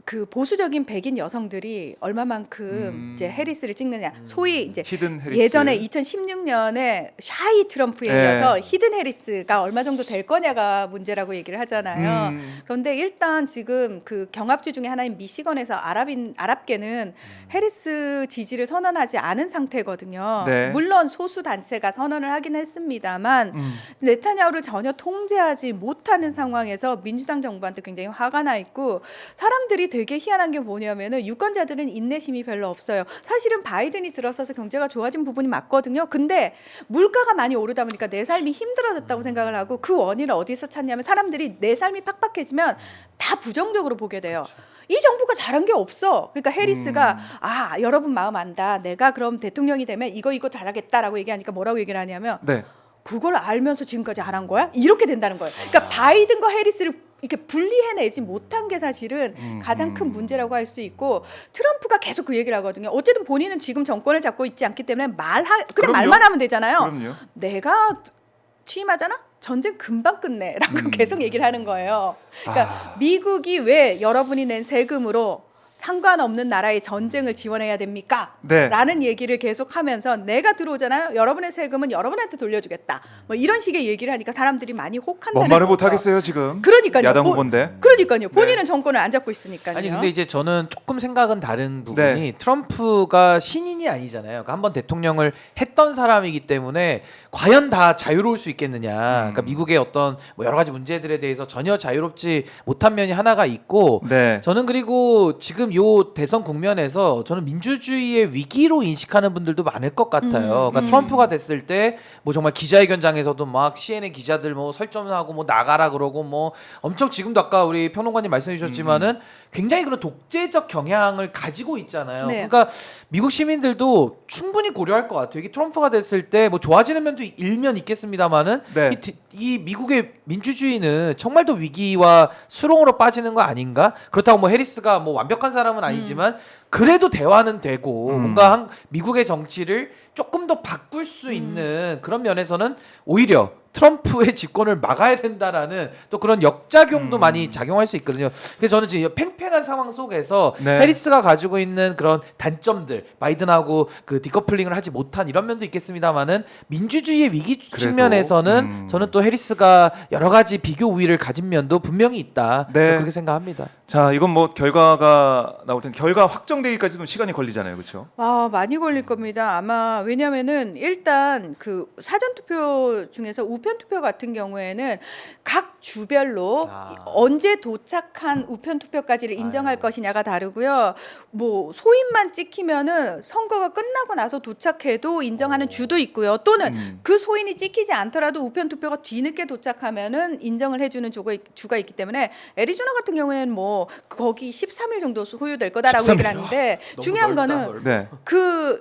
그 보수적인 백인 여성들이 얼마만큼 이제 해리스를 찍느냐. 소위 이제 히든 해리스. 예전에 2016년에 샤이 트럼프에 이어서 히든 해리스가 얼마 정도 될 거냐가 문제라고 얘기를 하잖아요. 그런데 일단 지금 그 경합주 중에 하나인 미시건에서 아랍계는 해리스 지지를 선언하지 않은 상태거든요. 네. 물론 소수 단체가 선언을 하긴 했습니다만 네타냐후를 전혀 통제하지 못하는 상황에서 민주당 정부한테 굉장히 화가 나 있고 사람들이 되게 희한한 게 뭐냐면은 유권자들은 인내심이 별로 없어요. 사실은 바이든이 들어서서 경제가 좋아진 부분이 맞거든요. 근데 물가가 많이 오르다 보니까 내 삶이 힘들어졌다고 생각을 하고 그 원인을 어디서 찾냐면 사람들이 내 삶이 팍팍해지면 다 부정적으로 보게 돼요. 이 정부가 잘한 게 없어. 그러니까 해리스가 여러분 마음 안다. 내가 그럼 대통령이 되면 이거 잘하겠다라고 얘기하니까 뭐라고 얘기를 하냐면 네. 그걸 알면서 지금까지 안 한 거야? 이렇게 된다는 거예요. 그러니까 바이든과 해리스를 이렇게 분리해내지 못한 게 사실은 가장 큰 문제라고 할 수 있고 트럼프가 계속 그 얘기를 하거든요. 어쨌든 본인은 지금 정권을 잡고 있지 않기 때문에 그냥 그럼요. 말만 하면 되잖아요. 그럼요. 내가 취임하잖아? 전쟁 금방 끝내라고 계속 얘기를 하는 거예요. 그러니까 미국이 왜 여러분이 낸 세금으로 상관없는 나라의 전쟁을 지원해야 됩니까? 네. 라는 얘기를 계속하면서 내가 들어오잖아요. 여러분의 세금은 여러분한테 돌려주겠다. 뭐 이런 식의 얘기를 하니까 사람들이 많이 혹한다는 뭔 말을 거죠. 못 하겠어요 지금. 그러니까요. 야당 후보인데. 그러니까요. 본인은 정권을 안 잡고 있으니까요. 아니 근데 이제 저는 조금 생각은 다른 부분이 네. 트럼프가 신인이 아니잖아요. 그러니까 한번 대통령을 했던 사람이기 때문에 과연 다 자유로울 수 있겠느냐. 그러니까 미국의 어떤 뭐 여러 가지 문제들에 대해서 전혀 자유롭지 못한 면이 하나가 있고 네. 저는 그리고 지금 요 대선 국면에서 저는 민주주의의 위기로 인식하는 분들도 많을 것 같아요. 그러니까 트럼프가 됐을 때 뭐 정말 기자회견장에서도 막 CNN 기자들 뭐 설정하고 뭐 나가라 그러고 뭐 엄청 지금도 아까 우리 평론가님 말씀해 주셨지만은 굉장히 그런 독재적 경향을 가지고 있잖아요. 네. 그러니까 미국 시민들도 충분히 고려할 것 같아요. 이게 트럼프가 됐을 때 뭐 좋아지는 면도 일면 있겠습니다만은 네. 이 미국의 민주주의는 정말 더 위기와 수렁으로 빠지는 거 아닌가? 그렇다고 뭐 해리스가 뭐 완벽한 사람은 아니지만 그래도 대화는 되고 뭔가 미국의 정치를 조금 더 바꿀 수 있는 그런 면에서는 오히려 트럼프의 집권을 막아야 된다라는 또 그런 역작용도 많이 작용할 수 있거든요. 그래서 저는 지금 팽팽한 상황 속에서 네. 해리스가 가지고 있는 그런 단점들, 바이든하고 그 디커플링을 하지 못한 이런 면도 있겠습니다만은 민주주의의 위기 그래도, 측면에서는 저는 또 해리스가 여러 가지 비교 우위를 가진 면도 분명히 있다. 네. 저는 그렇게 생각합니다. 자 이건 뭐 결과가 나올 텐데 결과 확정되기까지도 시간이 걸리잖아요, 그렇죠? 많이 걸릴 겁니다. 아마 왜냐면은 일단 그 사전 투표 중에서 우편 투표 같은 경우에는 각 주별로 언제 도착한 우편 투표까지를 인정할 것이냐가 다르고요. 뭐 소인만 찍히면은 선거가 끝나고 나서 도착해도 인정하는 주도 있고요. 또는 그 소인이 찍히지 않더라도 우편 투표가 뒤늦게 도착하면은 인정을 해주는 주가 있기 때문에 애리조나 같은 경우에는 뭐 거기 13일 정도 소요될 거다라고 13일. 얘기를 하는데 중요한 거는 네.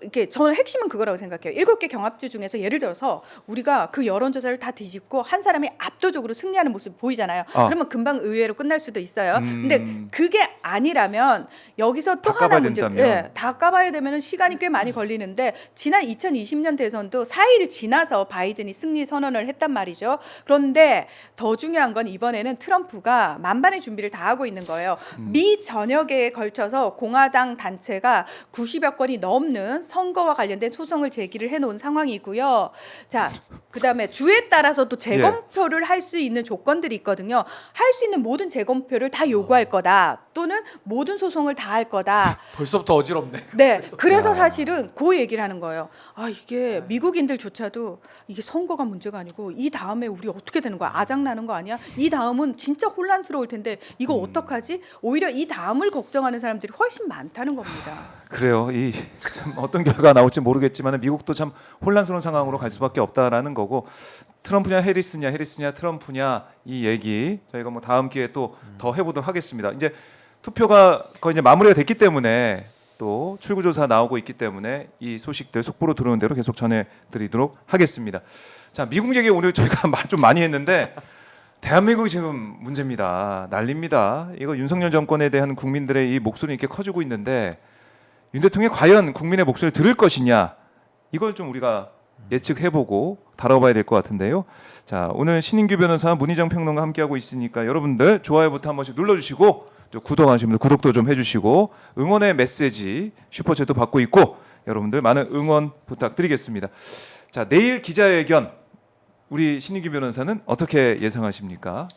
이게 저는 핵심은 그거라고 생각해요. 7개 경합주 중에서 예를 들어서 우리가 그 여론조사를 다 뒤집고 한 사람이 압도적으로 승리하는 모습 보이잖아요. 그러면 금방 의외로 끝날 수도 있어요. 근데 그게 아니라면 여기서 또 다 하나 까봐야 문제, 된다면. 다 까봐야 되면 시간이 꽤 많이 걸리는데 지난 2020년 대선도 4일 지나서 바이든이 승리 선언을 했단 말이죠. 그런데 더 중요한 건 이번에는 트럼프가 만반의 준비를 다 하고 있는 거예요. 미 전역에 걸쳐서 공화당 단체가 90여 건이 넘는 선거와 관련된 소송을 제기를 해놓은 상황이고요. 자, 그다음에 주에 따라서 또 재검표를 할 수 있는 조건들이 있거든요. 할 수 있는 모든 재검표를 다 요구할 거다. 또는 모든 소송을 다 할 거다. 벌써부터 어지럽네. 네, 그래서 사실은 그 얘기를 하는 거예요. 이게 미국인들조차도 이게 선거가 문제가 아니고 이 다음에 우리 어떻게 되는 거야? 아작나는 거 아니야? 이 다음은 진짜 혼란스러울 텐데 이거 어떡하지? 오히려 이 다음을 걱정하는 사람들이 훨씬 많다는 하는 겁니다. 그래요. 이 참 어떤 결과가 나올지 모르겠지만 미국도 참 혼란스러운 상황으로 갈 수밖에 없다라는 거고 트럼프냐 해리스냐 트럼프냐 이 얘기 저희가 뭐 다음 기회에 또 더 해보도록 하겠습니다. 이제 투표가 거의 이제 마무리가 됐기 때문에 또 출구조사 나오고 있기 때문에 이 소식들 속보로 들어오는 대로 계속 전해드리도록 하겠습니다. 자, 미국 얘기 오늘 저희가 좀 많이 했는데 대한민국이 지금 문제입니다. 난립니다. 이거 윤석열 정권에 대한 국민들의 이 목소리 이렇게 커지고 있는데 윤 대통령이 과연 국민의 목소리를 들을 것이냐 이걸 좀 우리가 예측해보고 다뤄봐야 될 것 같은데요. 자, 오늘 신인규 변호사, 문희정 평론가 함께하고 있으니까 여러분들 좋아요부터 한 번씩 눌러주시고 또 구독하시는 분들 구독도 좀 해주시고 응원의 메시지 슈퍼챗도 받고 있고 여러분들 많은 응원 부탁드리겠습니다. 자, 내일 기자회견 우리 신인규 변호사는 어떻게 예상하십니까?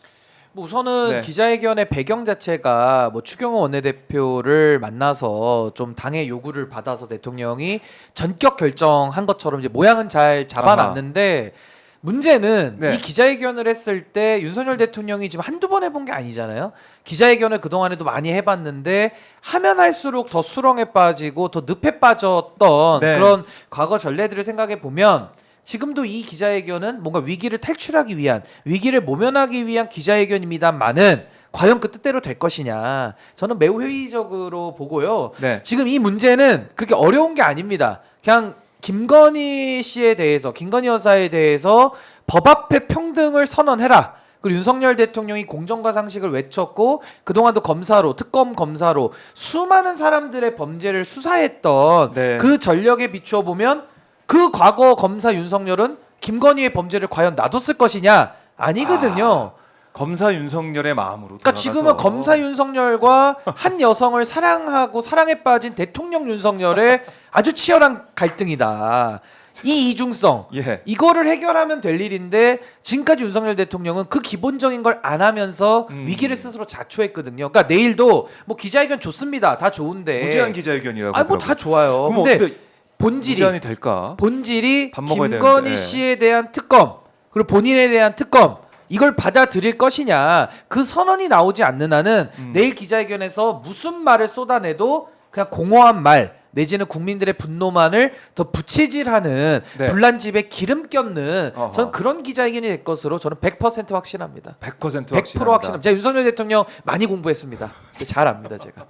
뭐 우선은 네. 기자회견의 배경 자체가 뭐 추경호 원내대표를 만나서 좀 당의 요구를 받아서 대통령이 전격 결정한 것처럼 이제 모양은 잘 잡아놨는데 문제는 네. 이 기자회견을 했을 때 윤석열 대통령이 지금 한두 번 해본 게 아니잖아요. 기자회견을 그동안에도 많이 해봤는데 하면 할수록 더 수렁에 빠지고 더 늪에 빠졌던 네. 그런 과거 전례들을 생각해 보면 지금도 이 기자회견은 뭔가 위기를 탈출하기 위한 위기를 모면하기 위한 기자회견입니다만은 과연 그 뜻대로 될 것이냐 저는 매우 회의적으로 보고요. 네. 지금 이 문제는 그렇게 어려운 게 아닙니다. 그냥 김건희 씨에 대해서 김건희 여사에 대해서 법 앞에 평등을 선언해라. 그리고 윤석열 대통령이 공정과 상식을 외쳤고 그동안도 검사로 특검 검사로 수많은 사람들의 범죄를 수사했던 네. 그 전력에 비추어 보면 그 과거 검사 윤석열은 김건희의 범죄를 과연 놔뒀을 것이냐 아니거든요. 검사 윤석열의 마음으로 그러니까 지금은 검사 윤석열과 한 여성을 사랑하고 사랑에 빠진 대통령 윤석열의 아주 치열한 갈등이다. 이 이중성 예. 이거를 해결하면 될 일인데 지금까지 윤석열 대통령은 그 기본적인 걸 안 하면서 위기를 스스로 자초했거든요. 그러니까 내일도 뭐 기자회견 좋습니다. 다 좋은데 무제한 기자회견이라고 아 뭐 다 좋아요. 그럼 근데 어떻게 본질이 무제한이 될까? 본질이 밥 먹어야 김건희 되는데. 씨에 대한 특검 그리고 본인에 대한 특검 이걸 받아들일 것이냐 그 선언이 나오지 않는 한은 내일 기자회견에서 무슨 말을 쏟아내도 그냥 공허한 말 내지는 국민들의 분노만을 더 부채질하는 네. 불난집에 기름 껴는 어허. 저는 그런 기자회견이 될 것으로 저는 100% 확신합니다. 100% 100% 확신합니다. 확신합니다. 제가 윤석열 대통령 많이 공부했습니다. 잘 압니다 제가.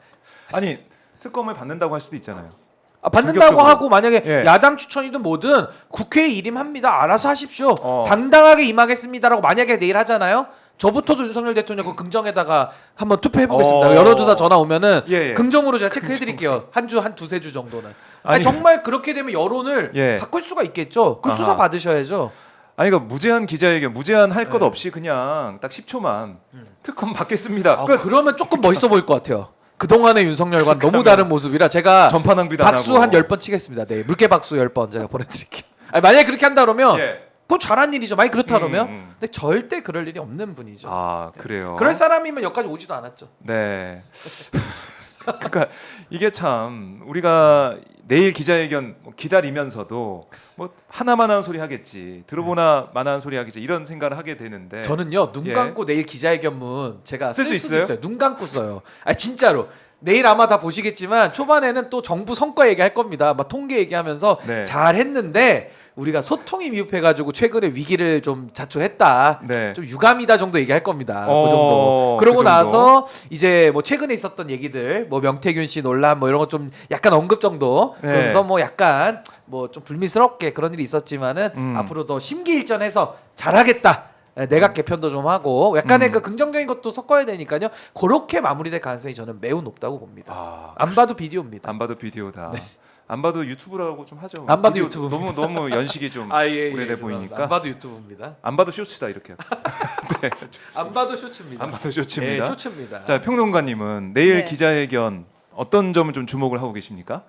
아니 특검을 받는다고 할 수도 있잖아요. 아, 받는다고 전격적으로. 하고 만약에 예. 야당 추천이든 뭐든 국회에 일임합니다. 알아서 하십시오. 어. 당당하게 임하겠습니다라고 만약에 내일 하잖아요. 저부터도 윤석열 대통령 그 긍정에다가 한번 투표해 보겠습니다. 여론조사 전화 오면은 예. 긍정으로 제가 체크해 드릴게요. 한 두세 주 정도는. 아니, 아니, 정말 그렇게 되면 여론을 예. 바꿀 수가 있겠죠. 그 아하. 수사 받으셔야죠. 아니 그러니까 무제한 기자회견 무제한 할 것 네. 없이 그냥 딱 10초만 특검 받겠습니다. 아, 끝. 그러면 조금 멋있어 보일 것 같아요. 그동안의 윤석열과는 너무 다른 모습이라 제가 전파 낭비도 안 박수 하고. 한 10번 치겠습니다. 네. 물개 박수 10번 제가 보내드릴게요. 아니, 만약에 그렇게 한다 그러면 예. 그거 잘한 일이죠. 많이 그렇다 그러면. 음. 근데 절대 그럴 일이 없는 분이죠. 아 그래요. 그럴 사람이면 여기까지 오지도 않았죠. 네. 그러니까 이게 참 우리가 내일 기자회견 기다리면서도 뭐 하나만한 소리 하겠지 들어보나 만한 소리 하겠지 이런 생각을 하게 되는데 저는요 눈 예. 감고 내일 기자회견문 제가 쓸 쓸 수 수도 있어요? 있어요. 눈 감고 써요. 아 진짜로. 내일 아마 다 보시겠지만 초반에는 또 정부 성과 얘기할 겁니다. 막 통계 얘기하면서 네. 잘했는데 우리가 소통이 미흡해가지고 최근에 위기를 좀 자초했다. 네. 좀 유감이다 정도 얘기할 겁니다. 그 어, 정도. 그 그러고 정도. 나서 이제 뭐 최근에 있었던 얘기들, 뭐 명태균 씨 논란 뭐 이런 거 좀 약간 언급 정도. 네. 그러면서 뭐 약간 뭐 좀 불미스럽게 그런 일이 있었지만은 앞으로 더 심기일전해서 잘하겠다. 내각 개편도 좀 하고 약간의 그 긍정적인 것도 섞어야 되니까요. 그렇게 마무리될 가능성이 저는 매우 높다고 봅니다. 아, 안 봐도 비디오입니다. 안 봐도 비디오다. 안 봐도 유튜브라고 좀 하죠. 안 봐도 비디오 유튜브입니다. 너무 연식이 좀 예, 오래돼 죄송합니다. 보이니까 안 봐도 유튜브입니다. 안 봐도 쇼츠다 이렇게. 네, 좋습니다. 안 봐도 쇼츠입니다. 안 봐도 쇼츠입니다. 예, 쇼츠입니다. 자 평론가님은 내일 네. 기자회견 어떤 점을 좀 주목을 하고 계십니까?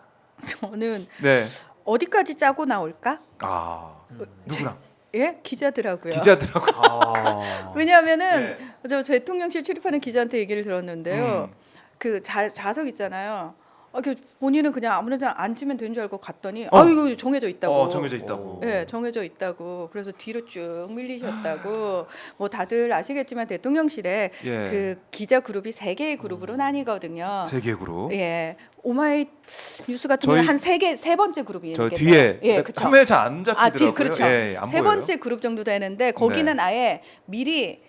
저는 네. 어디까지 짜고 나올까? 아 누구랑? 예, 기자들하고요. 기자들하고. 왜냐하면은 네. 저 대통령실 출입하는 기자한테 얘기를 들었는데요. 음. 그 좌석 있잖아요. 본인은 그냥 아무데나 앉으면 되는 줄 알고 갔더니 이거 정해져 있다고. 정해져 있다고. 네, 정해져 있다고. 그래서 뒤로 쭉 밀리셨다고. 뭐 다들 아시겠지만 대통령실에 예. 그 기자 그룹이 3개의 그룹으로 나뉘거든요. 세계 그룹. 예. 오마이 뉴스 같은 저희- 경우는 한 세 번째 그룹이 저 있겠네요. 뒤에 예, 그렇죠. 카메라 잘 안 잡히더라고요. 그렇죠. 예, 안 세 보여요. 번째 그룹 정도 되는데 거기는 아예 미리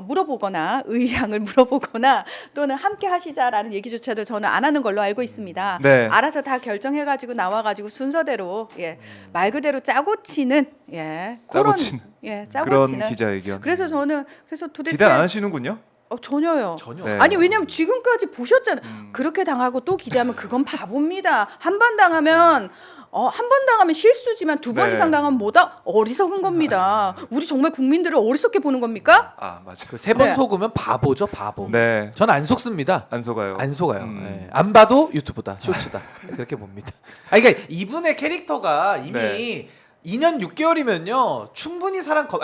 물어보거나 의향을 물어보거나 또는 함께 하시자라는 얘기조차도 저는 안 하는 걸로 알고 있습니다. 네. 알아서 다 결정해가지고 나와가지고 순서대로 말 그대로 짜고 치는 짜고 치는 짜고 그런 치는. 기자회견. 그래서 저는 도대체 기대 안 하시는군요. 전혀요. 전혀. 네. 아니 왜냐면 지금까지 보셨잖아요. 그렇게 당하고 또 기대하면 그건 바보입니다. 한 번 당하면 한 번 당하면 실수지만 2번 네. 이상 당하면 뭐다 어리석은 겁니다. 우리 정말 국민들을 어리석게 보는 겁니까? 맞아. 그 3번 네. 속으면 바보죠, 바보. 네. 저는 안 속습니다. 안 속아요. 안 속아요. 음. 예. 안 봐도 유튜브다, 쇼츠다 그렇게 봅니다. 그러니까 이분의 캐릭터가 이미 네. 2년 6개월이면요 충분히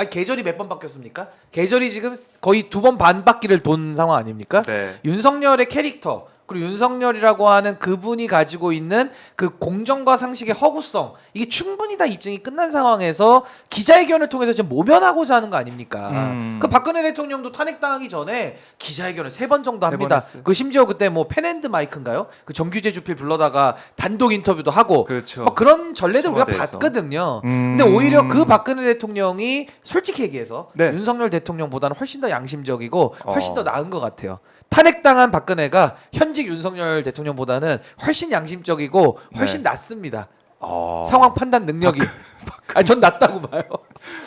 계절이 몇 번 바뀌었습니까? 계절이 지금 거의 2번 반 바퀴를 돈 상황 아닙니까? 네. 윤석열의 캐릭터 그리고 윤석열이라고 하는 그분이 가지고 있는 그 공정과 상식의 허구성 이게 충분히 다 입증이 끝난 상황에서 기자회견을 통해서 지금 모면하고자 하는 거 아닙니까? 그 박근혜 대통령도 탄핵당하기 전에 기자회견을 3번 정도 세번 합니다. 했어요. 그 심지어 그때 뭐 펜앤드 마이크인가요? 그 정규재 주필 불러다가 단독 인터뷰도 하고 그렇죠. 막 그런 전례들 우리가 청와대에서. 봤거든요. 근데 오히려 그 박근혜 대통령이 솔직히 얘기해서 네. 윤석열 대통령보다는 훨씬 더 양심적이고 훨씬 더 나은 것 같아요. 탄핵당한 박근혜가 현직 윤석열 대통령보다는 훨씬 양심적이고 훨씬 네. 낫습니다. 어. 상황 판단 능력이. 전 낫다고 봐요.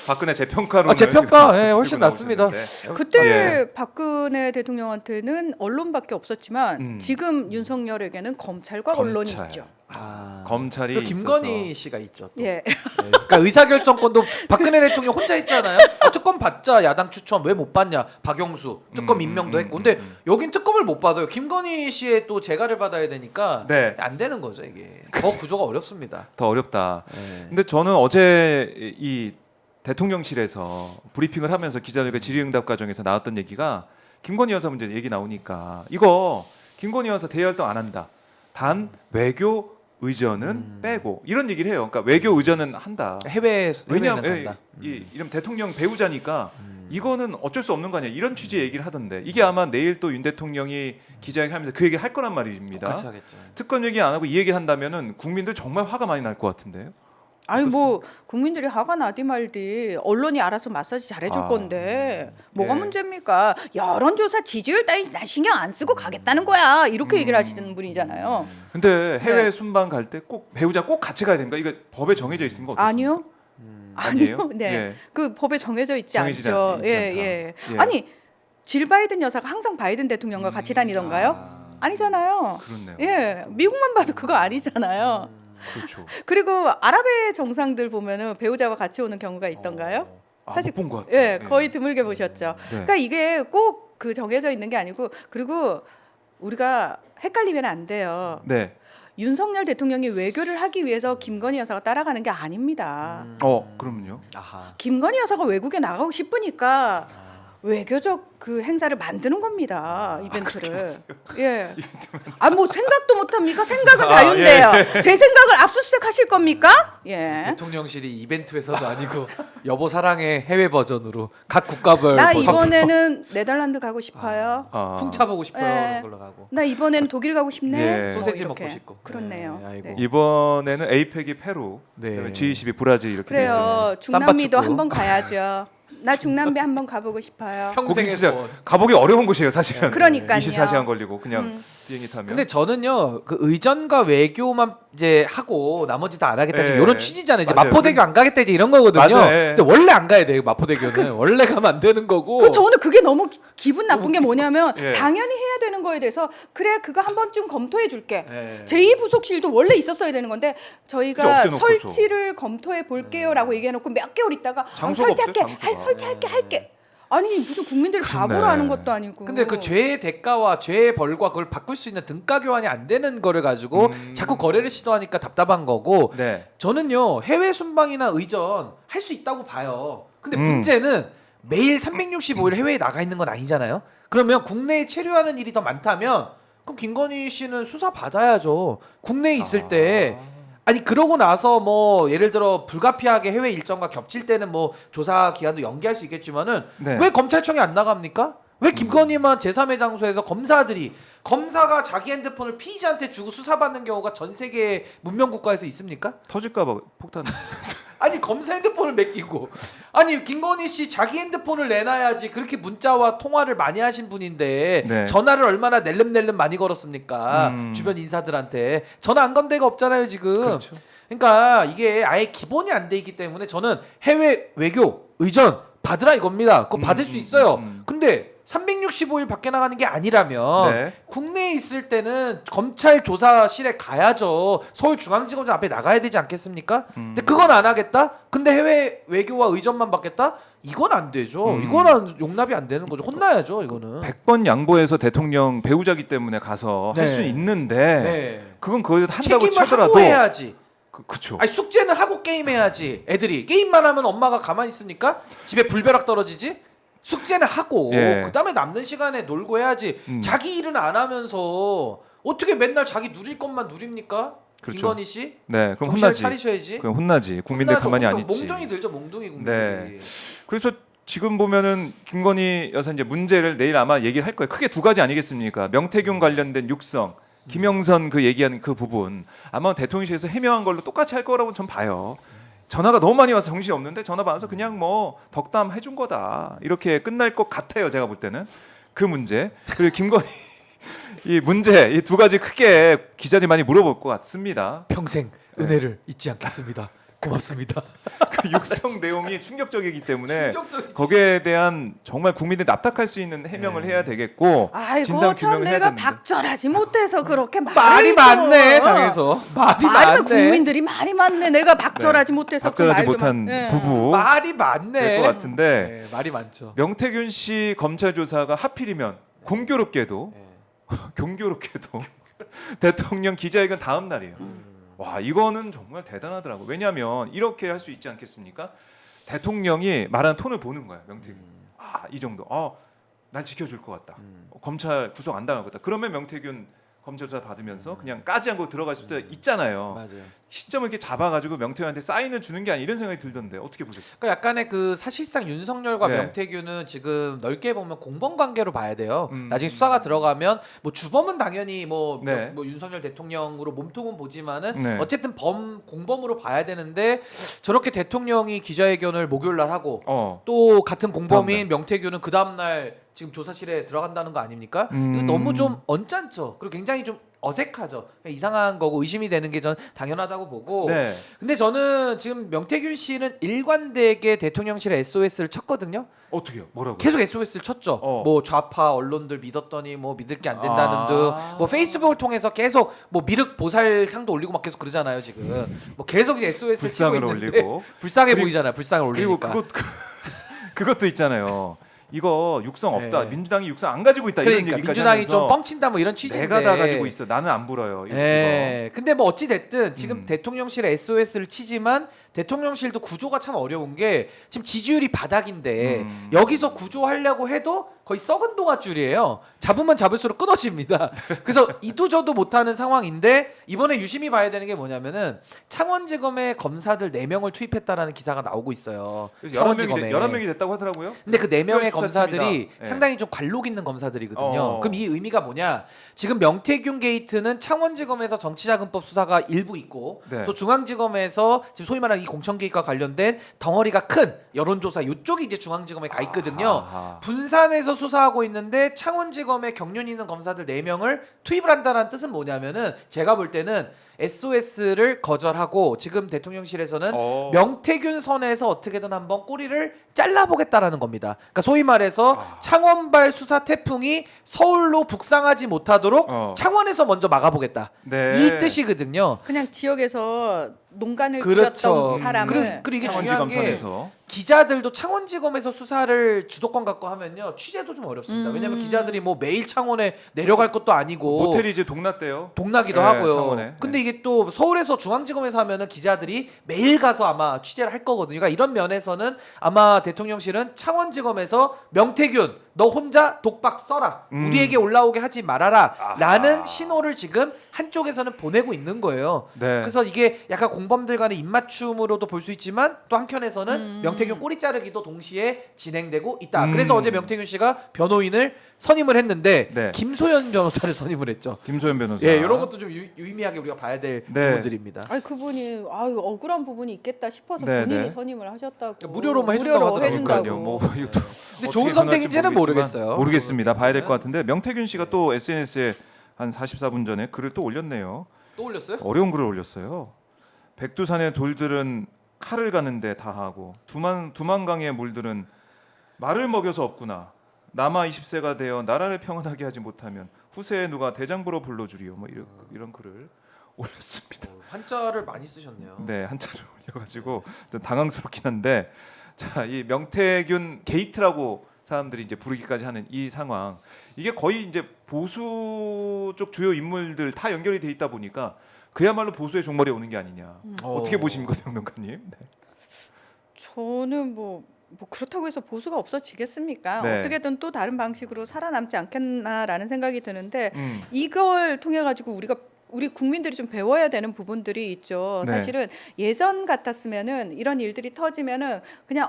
박근혜 재평가로 제 평가 훨씬 낫습니다. 그때 예. 박근혜 대통령한테는 언론밖에 없었지만 지금 윤석열에게는 검찰과 언론이 검찰. 있죠. 검찰이 그리고 김건희 있어서. 씨가 있죠. 또. 예. 그러니까 의사결정권도 박근혜 대통령 혼자 했잖아요. 특검 받자 야당 추천 왜 못 받냐? 박영수 특검 임명도 했고. 근데 여긴 특검을 못 받아요. 김건희 씨의 또 재가를 받아야 되니까 네. 안 되는 거죠 이게. 더 구조가 어렵습니다. 더 어렵다. 네. 근데 저는 어제 이 대통령실에서 브리핑을 하면서 기자들과 질의응답 과정에서 나왔던 얘기가 김건희 여사 문제 얘기 나오니까 이거 김건희 여사 대외활동 안 한다. 단 외교 의전은 빼고 이런 얘기를 해요. 그러니까 외교 의전은 한다. 해외는 왜냐하면 간다. 이런 대통령 배우자니까 이거는 어쩔 수 없는 거 아니야. 이런 취지의 얘기를 하던데 이게 아마 내일 또 윤 대통령이 기자회견하면서 그 얘기를 할 거란 말입니다. 똑같이 하겠죠. 특검 얘기 안 하고 이 얘기 한다면은 국민들 정말 화가 많이 날 것 같은데요. 아니 뭐 국민들이 화가 나디 말디 언론이 알아서 마사지 잘해줄 건데 뭐가 예. 문제입니까? 여론조사 지지율 따위 나 신경 안 쓰고 가겠다는 거야 이렇게 얘기를 하시는 분이잖아요. 근데 해외 네. 순방 갈 때 꼭 배우자 꼭 같이 가야 됩니까? 이거 법에 정해져 있는 거 어떻습니까? 아니요. 아니에요? 아니요. 네. 예. 그 법에 정해져 있지 정해지지 않죠. 않- 있지 않다. 예. 예. 아니 질 바이든 여사가 항상 바이든 대통령과 같이 다니던가요? 아니잖아요. 그렇네요. 예. 미국만 봐도 그거 아니잖아요. 그렇죠. 그리고 아랍의 정상들 보면은 배우자와 같이 오는 경우가 있던가요? 사실 못본것 같아요. 예, 거의 드물게 보셨죠. 네. 그러니까 이게 꼭 그 정해져 있는 게 아니고 그리고 우리가 헷갈리면 안 돼요. 네. 윤석열 대통령이 외교를 하기 위해서 김건희 여사가 따라가는 게 아닙니다. 그럼요. 아하. 김건희 여사가 외국에 나가고 싶으니까 외교적 그 행사를 만드는 겁니다. 이벤트를. 예. 뭐 생각도 못 합니까? 생각은 자유인데요. 제 생각을 압수수색 하실 겁니까? 예. 대통령실이 이벤트 회사도 아니고 여보 사랑해 해외 버전으로 각 국가별 나 버전 이번에는 네덜란드 가고 싶어요. 풍차 보고 싶어요. 예. 그런 걸로 가고. 나 이번에는 독일 가고 싶네. 예. 소세지 이렇게. 먹고 싶고. 그렇네요. 네, 아이고. 네. 이번에는 에이펙이 페루, 네. 그다음에 G20이 브라질 이렇게. 그래요. 네. 중남미도 쌈바 한번 가야죠. 나 중남미 한번 가보고 싶어요. 거기 평생에 진짜 뭐. 가보기 어려운 곳이에요, 사실은. 그러니까요. 24시간 걸리고 그냥 비행기 타면. 근데 저는요 그 의전과 외교만 이제 하고 나머지 다 안 하겠다 예. 지금 이런 취지잖아요. 이제 맞아요. 마포대교 안 가겠다 이제 이런 거거든요. 맞아요. 예. 근데 원래 안 가야 돼요 마포대교는 원래 가면 안 되는 거고. 그 저는 그게 너무 기분 나쁜 게 뭐냐면 예. 당연히 해야 되는 거에 대해서 그래 그거 한 번쯤 검토해 줄게. 예. 제2부속실도 원래 있었어야 되는 건데 저희가 그치, 없애놓고 설치를 검토해 볼게요라고 얘기해놓고 몇 개월 있다가 장소가 설치할게, 없어요, 장소가. 설치할게. 아니 무슨 국민들을 바보로 그렇네. 하는 것도 아니고. 근데 그 죄의 대가와 죄의 벌과 그걸 바꿀 수 있는 등가 교환이 안 되는 거를 가지고 자꾸 거래를 시도하니까 답답한 거고. 네. 저는요 해외 순방이나 의전 할 수 있다고 봐요. 근데 문제는 매일 365일 해외에 나가 있는 건 아니잖아요. 그러면 국내에 체류하는 일이 더 많다면 그럼 김건희 씨는 수사 받아야죠. 국내에 있을 때. 아니 그러고 나서 뭐 예를 들어 불가피하게 해외 일정과 겹칠 때는 뭐 조사 기간도 연기할 수 있겠지만은 네. 왜 검찰청이 안 나갑니까? 왜 김건희만 제3의 장소에서 검사가 자기 핸드폰을 피의자한테 주고 수사받는 경우가 전 세계 문명 국가에서 있습니까? 터질까봐 폭탄. 아니 검사 핸드폰을 맡기고 아니 김건희 씨 자기 핸드폰을 내놔야지. 그렇게 문자와 통화를 많이 하신 분인데 네. 전화를 얼마나 낼름낼름 많이 걸었습니까? 주변 인사들한테 전화 안 건 데가 없잖아요 지금. 그렇죠. 그러니까 이게 아예 기본이 안 돼 있기 때문에 저는 해외 외교 의전 받으라 이겁니다. 그거 받을 수 있어요. 근데 365일 밖에 나가는 게 아니라면 네. 국내에 있을 때는 검찰 조사실에 가야죠. 서울중앙지검장 앞에 나가야 되지 않겠습니까? 근데 그건 안 하겠다? 근데 해외 외교와 의전만 받겠다? 이건 안 되죠. 이거는 용납이 안 되는 거죠. 혼나야죠, 이거는. 100번 양보해서 대통령 배우자기 때문에 가서 할 수 네. 있는데 네. 그건 거의 한다고 책임을 치더라도 하고 해야지. 그쵸. 아니 숙제는 하고 게임해야지. 애들이 게임만 하면 엄마가 가만히 있습니까? 집에 불벼락 떨어지지? 숙제는 하고 예. 그다음에 남는 시간에 놀고 해야지. 자기 일은 안 하면서 어떻게 맨날 자기 누릴 것만 누립니까? 그렇죠. 김건희 씨? 네, 그럼 정신을 혼나지. 차리셔야지. 그럼 혼나지. 국민들 혼나죠. 가만히 안 있지. 몽둥이 들죠, 몽둥이 국민들이. 네. 그래서 지금 보면은 김건희 여사 이제 문제를 내일 아마 얘기를 할 거예요. 크게 두 가지 아니겠습니까? 명태균 관련된 육성, 김영선 그 얘기하는 그 부분 아마 대통령실에서 해명한 걸로 똑같이 할 거라고 전 봐요. 전화가 너무 많이 와서 정신이 없는데 전화 받아서 그냥 뭐 덕담 해준 거다 이렇게 끝날 것 같아요. 제가 볼 때는 그 문제 그리고 김건희 이 문제 이 두 가지 크게 기자들이 많이 물어볼 것 같습니다. 평생 네. 은혜를 잊지 않겠습니다. 고맙습니다. 그 육성 내용이 충격적이기 때문에 충격적이지. 거기에 대한 정말 국민들이 납득할 수 있는 해명을 해야 되겠고 아이고 진상 참 규명을 해야 내가 되는데. 박절하지 못해서 그렇게 말이 또, 많네 당에서. 말이 많네. 국민들이 말이 많네. 내가 박절하지 못해서 그 박절하지 말도 못한 예. 부부 말이 많네. 될 것 같은데 네, 말이 많죠. 명태균 씨 검찰 조사가 하필이면 공교롭게도 네. 공교롭게도 대통령 기자회견 다음 날이에요. 와 이거는 정말 대단하더라고. 왜냐하면 이렇게 할 수 있지 않겠습니까? 대통령이 말하는 톤을 보는 거야. 명태균. 이 정도. 날 지켜줄 것 같다. 검찰 구속 안 당할 것 같다. 그러면 명태균 검찰 조사 받으면서 그냥 까지 않고 들어갈 수도 있잖아요. 맞아요. 시점을 이렇게 잡아가지고 명태균한테 사인을 주는 게 아니 이런 생각이 들던데 어떻게 보셨어요? 그러니까 약간의 그 사실상 윤석열과 네. 명태균은 지금 넓게 보면 공범 관계로 봐야 돼요. 음. 나중에 수사가 들어가면 뭐 주범은 당연히 뭐, 네. 뭐 윤석열 대통령으로 몸통은 보지만은 네. 어쨌든 공범으로 봐야 되는데 저렇게 대통령이 기자회견을 목요일 날 하고 또 같은 공범인 명태균은 그 다음 날 지금 조사실에 들어간다는 거 아닙니까? 이거 너무 좀 언짢죠. 그리고 굉장히 좀 어색하죠. 이상한 거고 의심이 되는 게 전 당연하다고 보고. 네. 근데 저는 지금 명태균 씨는 일관되게 대통령실에 SOS를 쳤거든요. 어떻게요? 뭐라고? 계속 SOS를 쳤죠. 뭐 좌파 언론들 믿었더니 뭐 믿을 게 안 된다는 둥. 뭐 페이스북을 통해서 계속 뭐 미륵 보살상도 올리고 막 계속 그러잖아요 지금. 뭐 계속 이제 SOS를 치고 불상을 있는데 올리고. 불쌍해 보이잖아요. 불쌍을 그리고 올리니까. 그것도 있잖아요. 이거 육성 없다. 네. 민주당이 육성 안 가지고 있다. 그러니까 이런 얘기까지 민주당이 하면서 좀 뻥친다 뭐 이런 취지인데 내가 다 가지고 있어. 나는 안 불어요. 이거. 예. 근데 뭐 어찌 됐든 지금 대통령실에 SOS를 치지만 대통령실도 구조가 참 어려운 게 지금 지지율이 바닥인데 여기서 구조하려고 해도 거의 썩은 동아줄이에요. 잡으면 잡을수록 끊어집니다. 그래서 이도저도 못하는 상황인데 이번에 유심히 봐야 되는 게 뭐냐면은 창원지검의 검사들 4명을 투입했다라는 기사가 나오고 있어요. 창원지검에. 11명이 됐다고 하더라고요. 근데 그 4명의 특별수사팀이다. 검사들이 네. 상당히 좀 관록 있는 검사들이거든요. 그럼 이 의미가 뭐냐? 지금 명태균 게이트는 창원지검에서 정치자금법 수사가 일부 있고 네. 또 중앙지검에서 지금 소위 말하는 이 공천 개입과 관련된 덩어리가 큰 여론조사 이쪽이 이제 중앙지검에 가 있거든요. 분산해서 수사하고 있는데 창원지검에 경륜 있는 검사들 4명을 투입을 한다는 뜻은 뭐냐면은 제가 볼 때는 SOS를 거절하고 지금 대통령실에서는 명태균 선에서 어떻게든 한번 꼬리를 잘라보겠다라는 겁니다. 그러니까 소위 말해서 창원발 수사 태풍이 서울로 북상하지 못하도록 창원에서 먼저 막아보겠다. 네. 이 뜻이거든요. 그냥 지역에서 농간을 그렇죠. 부렸던 사람을 그리고 이게 중요한 게 창원지검선에서 기자들도 창원지검에서 수사를 주도권 갖고 하면요 취재도 좀 어렵습니다. 왜냐하면 기자들이 뭐 매일 창원에 내려갈 것도 아니고 모텔이 이제 동났대요. 동나기도 네, 하고요. 창원에. 근데 이게 또 서울에서 중앙지검에서 하면은 기자들이 매일 가서 아마 취재를 할 거거든요. 그러니까 이런 면에서는 아마 대통령실은 창원지검에서 명태균 너 혼자 독박 써라. 우리에게 올라오게 하지 말아라. 아하. 라는 신호를 지금 한쪽에서는 보내고 있는 거예요. 네. 그래서 이게 약간 공범들 간의 입맞춤으로도 볼 수 있지만 또 한켠에서는 명태균 꼬리 자르기도 동시에 진행되고 있다. 그래서 어제 명태균 씨가 변호인을 선임을 했는데 네. 김소연 변호사를 선임을 했죠. 김소연 변호사. 예, 이런 것도 좀 유의미하게 우리가 봐야 될 네. 부분들입니다. 아니 그분이 억울한 부분이 있겠다 싶어서 네, 본인이 네. 선임을 하셨다고. 그러니까 무료로만 해준다고 하더라고요. 해준다고. 그러니까요. 뭐 이것도 근데 어떻게 좋은 변할지 선택인지는 모르겠지만 모르겠어요. 모르겠습니다. 봐야 될 것 같은데 명태균 씨가 또 SNS에 한 44분 전에 글을 또 올렸네요. 또 올렸어요? 어려운 글을 올렸어요. 백두산의 돌들은 칼을 가는데 다 하고 두만강의 물들은 말을 먹여서 없구나. 남아 20세가 되어 나라를 평안하게 하지 못하면 후세에 누가 대장부로 불러주리요. 뭐 이런 글을 올렸습니다. 한자를 많이 쓰셨네요. 네, 한자를 올려가지고 좀 당황스럽긴 한데, 자, 이 명태균 게이트라고 사람들이 이제 부르기까지 하는 이 상황, 이게 거의 이제 보수 쪽 주요 인물들 다 연결이 돼 있다 보니까 그야말로 보수의 종말이 오는 게 아니냐. 어떻게 보십니까, 평론가님? 네. 저는 뭐 그렇다고 해서 보수가 없어지겠습니까? 네. 어떻게든 또 다른 방식으로 살아남지 않겠나라는 생각이 드는데 음. 이걸 통해 가지고 우리 국민들이 좀 배워야 되는 부분들이 있죠. 네. 사실은 예전 같았으면은 이런 일들이 터지면은 그냥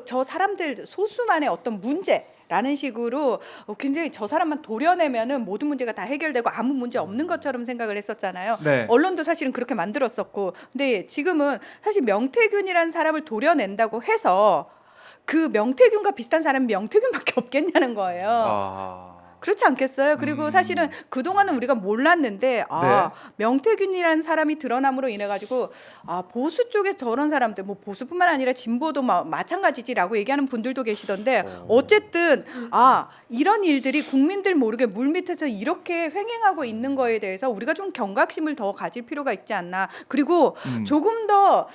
저 사람들 소수만의 어떤 문제라는 식으로 굉장히 저 사람만 도려내면은 모든 문제가 다 해결되고 아무 문제 없는 것처럼 생각을 했었잖아요. 네. 언론도 사실은 그렇게 만들었었고, 근데 지금은 사실 명태균이라는 사람을 도려낸다고 해서 그 명태균과 비슷한 사람이 명태균밖에 없겠냐는 거예요. 아. 그렇지 않겠어요? 그리고 사실은 그동안은 우리가 몰랐는데 명태균이라는 사람이 드러남으로 인해 가지고 보수 쪽에 저런 사람들, 뭐 보수뿐만 아니라 진보도 마찬가지지라고 얘기하는 분들도 계시던데, 어쨌든 이런 일들이 국민들 모르게 물밑에서 이렇게 횡행하고 있는 거에 대해서 우리가 좀 경각심을 더 가질 필요가 있지 않나. 그리고 조금 더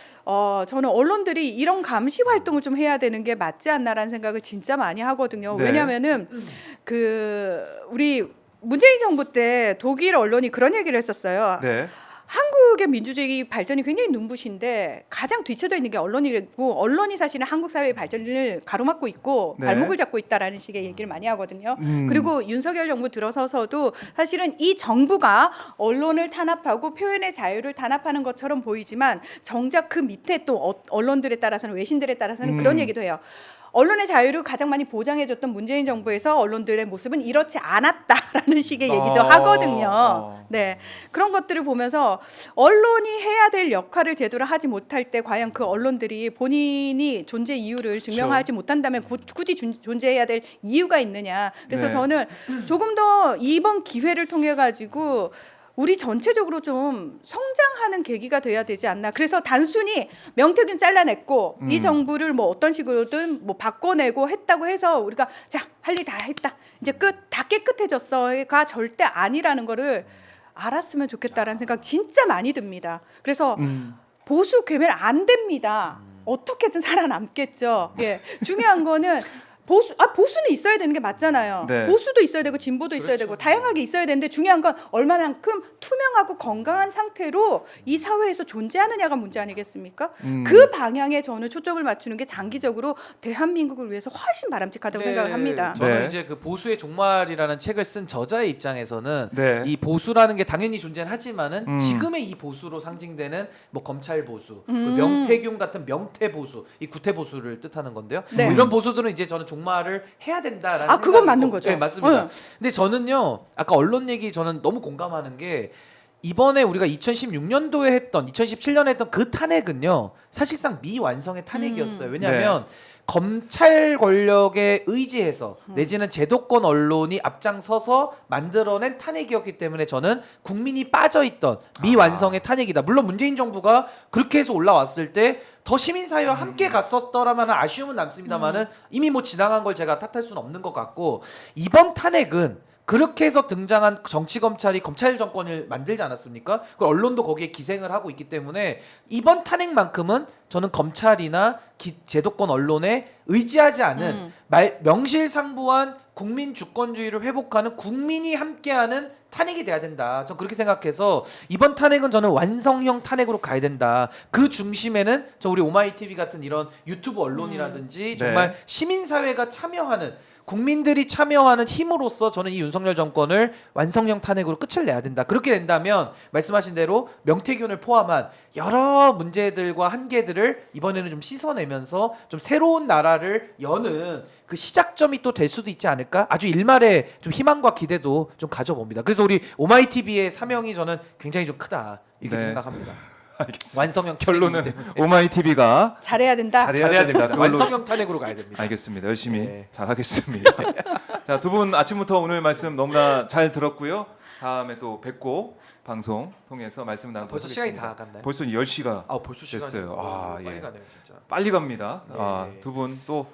저는 언론들이 이런 감시 활동을 좀 해야 되는 게 맞지 않나라는 생각을 진짜 많이 하거든요. 네. 왜냐하면은 우리 문재인 정부 때 독일 언론이 그런 얘기를 했었어요. 네. 한국의 민주주의 발전이 굉장히 눈부신데 가장 뒤쳐져 있는 게 언론이고, 언론이 사실은 한국 사회의 발전을 가로막고 있고 네. 발목을 잡고 있다라는 식의 얘기를 많이 하거든요. 그리고 윤석열 정부 들어서서도 사실은 이 정부가 언론을 탄압하고 표현의 자유를 탄압하는 것처럼 보이지만 정작 그 밑에 또 언론들에 따라서는, 외신들에 따라서는 그런 얘기도 해요. 언론의 자유를 가장 많이 보장해줬던 문재인 정부에서 언론들의 모습은 이렇지 않았다라는 식의 얘기도 하거든요. 네, 그런 것들을 보면서 언론이 해야 될 역할을 제대로 하지 못할 때 과연 그 언론들이 본인이 존재 이유를 증명하지 못한다면 굳이 존재해야 될 이유가 있느냐. 그래서 네. 저는 조금 더 이번 기회를 통해 가지고 우리 전체적으로 좀 성장하는 계기가 돼야 되지 않나. 그래서 단순히 명태균 잘라냈고 이 정부를 뭐 어떤 식으로든 뭐 바꿔내고 했다고 해서 우리가 자, 할 일 다 했다, 이제 다 깨끗해졌어가 절대 아니라는 거를 알았으면 좋겠다라는 생각 진짜 많이 듭니다. 그래서 보수 괴멸 안 됩니다. 어떻게든 살아남겠죠. 예, 중요한 거는 보수는 있어야 되는 게 맞잖아요. 네. 보수도 있어야 되고 진보도 있어야 되고 다양하게 있어야 되는데, 중요한 건 얼마만큼 투명하고 건강한 상태로 이 사회에서 존재하느냐가 문제 아니겠습니까? 그 방향에 저는 초점을 맞추는 게 장기적으로 대한민국을 위해서 훨씬 바람직하다고 생각을 합니다. 저는 네. 이제 그 보수의 종말이라는 책을 쓴 저자의 입장에서는 네. 이 보수라는 게 당연히 존재는 하지만은 지금의 이 보수로 상징되는 뭐 검찰 보수, 그리고 명태균 같은 명태 보수, 이 구태 보수를 뜻하는 건데요. 네. 뭐 이런 보수들은 이제 저는 종말을 해야 된다라는 그건 생각이 맞는 있고, 거죠. 네, 맞습니다. 응. 근데 저는요, 아까 언론 얘기 저는 너무 공감하는 게, 이번에 우리가 2016년도에 했던 2017년에 했던 그 탄핵은요, 사실상 미완성의 탄핵이었어요. 왜냐하면 검찰 권력에 의지해서 내지는 제도권 언론이 앞장서서 만들어낸 탄핵이었기 때문에 저는 국민이 빠져있던 미완성의 탄핵이다. 물론 문재인 정부가 그렇게 해서 올라왔을 때 더 시민사회와 함께 갔었더라면 아쉬움은 남습니다만은 이미 뭐 지나간 걸 제가 탓할 수는 없는 것 같고, 이번 탄핵은 그렇게 해서 등장한 정치검찰이 검찰 정권을 만들지 않았습니까? 그 언론도 거기에 기생을 하고 있기 때문에 이번 탄핵만큼은 저는 검찰이나 제도권 언론에 의지하지 않은 명실상부한 국민 주권주의를 회복하는 국민이 함께하는 탄핵이 돼야 된다. 전 그렇게 생각해서 이번 탄핵은 저는 완성형 탄핵으로 가야 된다. 그 중심에는 우리 오마이TV 같은 이런 유튜브 언론이라든지 정말 네. 시민사회가 참여하는, 국민들이 참여하는 힘으로써 저는 이 윤석열 정권을 완성형 탄핵으로 끝을 내야 된다. 그렇게 된다면 말씀하신 대로 명태균을 포함한 여러 문제들과 한계들을 이번에는 좀 씻어내면서 좀 새로운 나라를 여는 그 시작점이 또 될 수도 있지 않을까? 아주 일말의 좀 희망과 기대도 좀 가져봅니다. 그래서 우리 오마이TV의 사명이 저는 굉장히 좀 크다 이렇게 네. 생각합니다. 알겠습니다. 완성형 결론은 탄핵이기 때문에. 오마이 TV가 잘해야 된다. 잘해야 된다. 그걸로- 완성형 탄핵으로 가야 됩니다. 알겠습니다. 열심히 네. 잘하겠습니다. 자, 두 분 아침부터 오늘 말씀 너무나 잘 들었고요. 다음에 또 뵙고 방송 통해서 말씀 나누도록 벌써 시간이 하겠습니다. 다 갔나요? 벌써 10시가 벌써 시간이 됐어요. 아, 빨리 예. 가네요, 진짜. 빨리 갑니다. 네. 두 분 또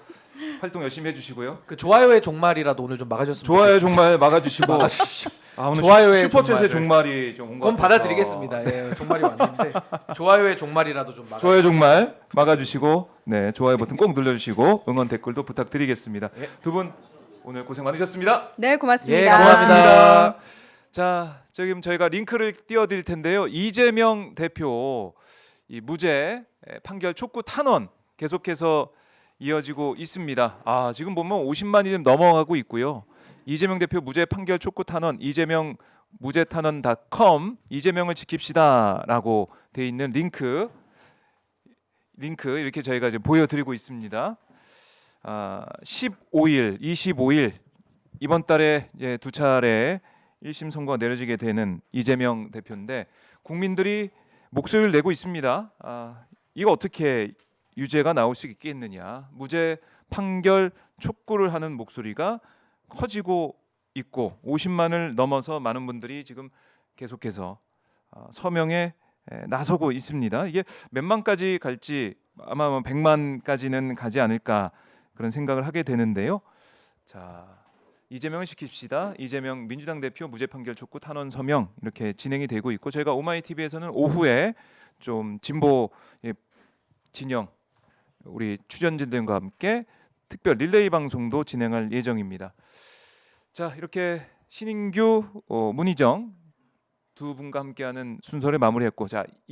활동 열심히 해주시고요. 그 좋아요의 종말이라도 오늘 좀 막아줬으면 좋아요 좋겠습니다. 정말 막아주시고 막아주십시오. 오늘 좋아요의 슈퍼챗의 종말을. 종말이 좀 온 것 그건 같아서 받아드리겠습니다. 예, 종말이 왔는데 좋아요의 종말이라도 좀 막아. 좋아요 정말 막아주시고 네 좋아요 버튼 꼭 눌러주시고 응원 댓글도 부탁드리겠습니다. 예. 두 분 오늘 고생 많으셨습니다. 네, 고맙습니다. 예, 고맙습니다. 자, 지금 저희가 링크를 띄워드릴 텐데요. 이재명 대표 이 무죄 판결 촉구 탄원 계속해서 이어지고 있습니다. 아, 지금 보면 50만이 좀 넘어가고 있고요. 이재명 대표 무죄 판결 촉구 탄원 이재명 무죄탄원.com 이재명을 지킵시다라고 돼 있는 링크 이렇게 저희가 이제 보여드리고 있습니다. 15일, 25일 이번 달에 두 차례 1심 선고가 내려지게 되는 이재명 대표인데 국민들이 목소리를 내고 있습니다. 이거 어떻게 유죄가 나올 수 있겠느냐. 무죄 판결 촉구를 하는 목소리가 커지고 있고 50만을 넘어서 많은 분들이 지금 계속해서 서명에 나서고 있습니다. 이게 몇 만까지 갈지 아마 100만까지는 가지 않을까 그런 생각을 하게 되는데요. 자, 이재명을 지킵시다. 이재명 민주당 대표 무죄 판결 촉구 탄원 서명 이렇게 진행이 되고 있고 저희가 오마이TV에서는 오후에 좀 진보 진영 우리 취재진들과 함께 특별 릴레이 방송도 진행할 예정입니다. 자, 이렇게 신인규, 문희정 두 분과 함께하는 순서를 마무리했고 자.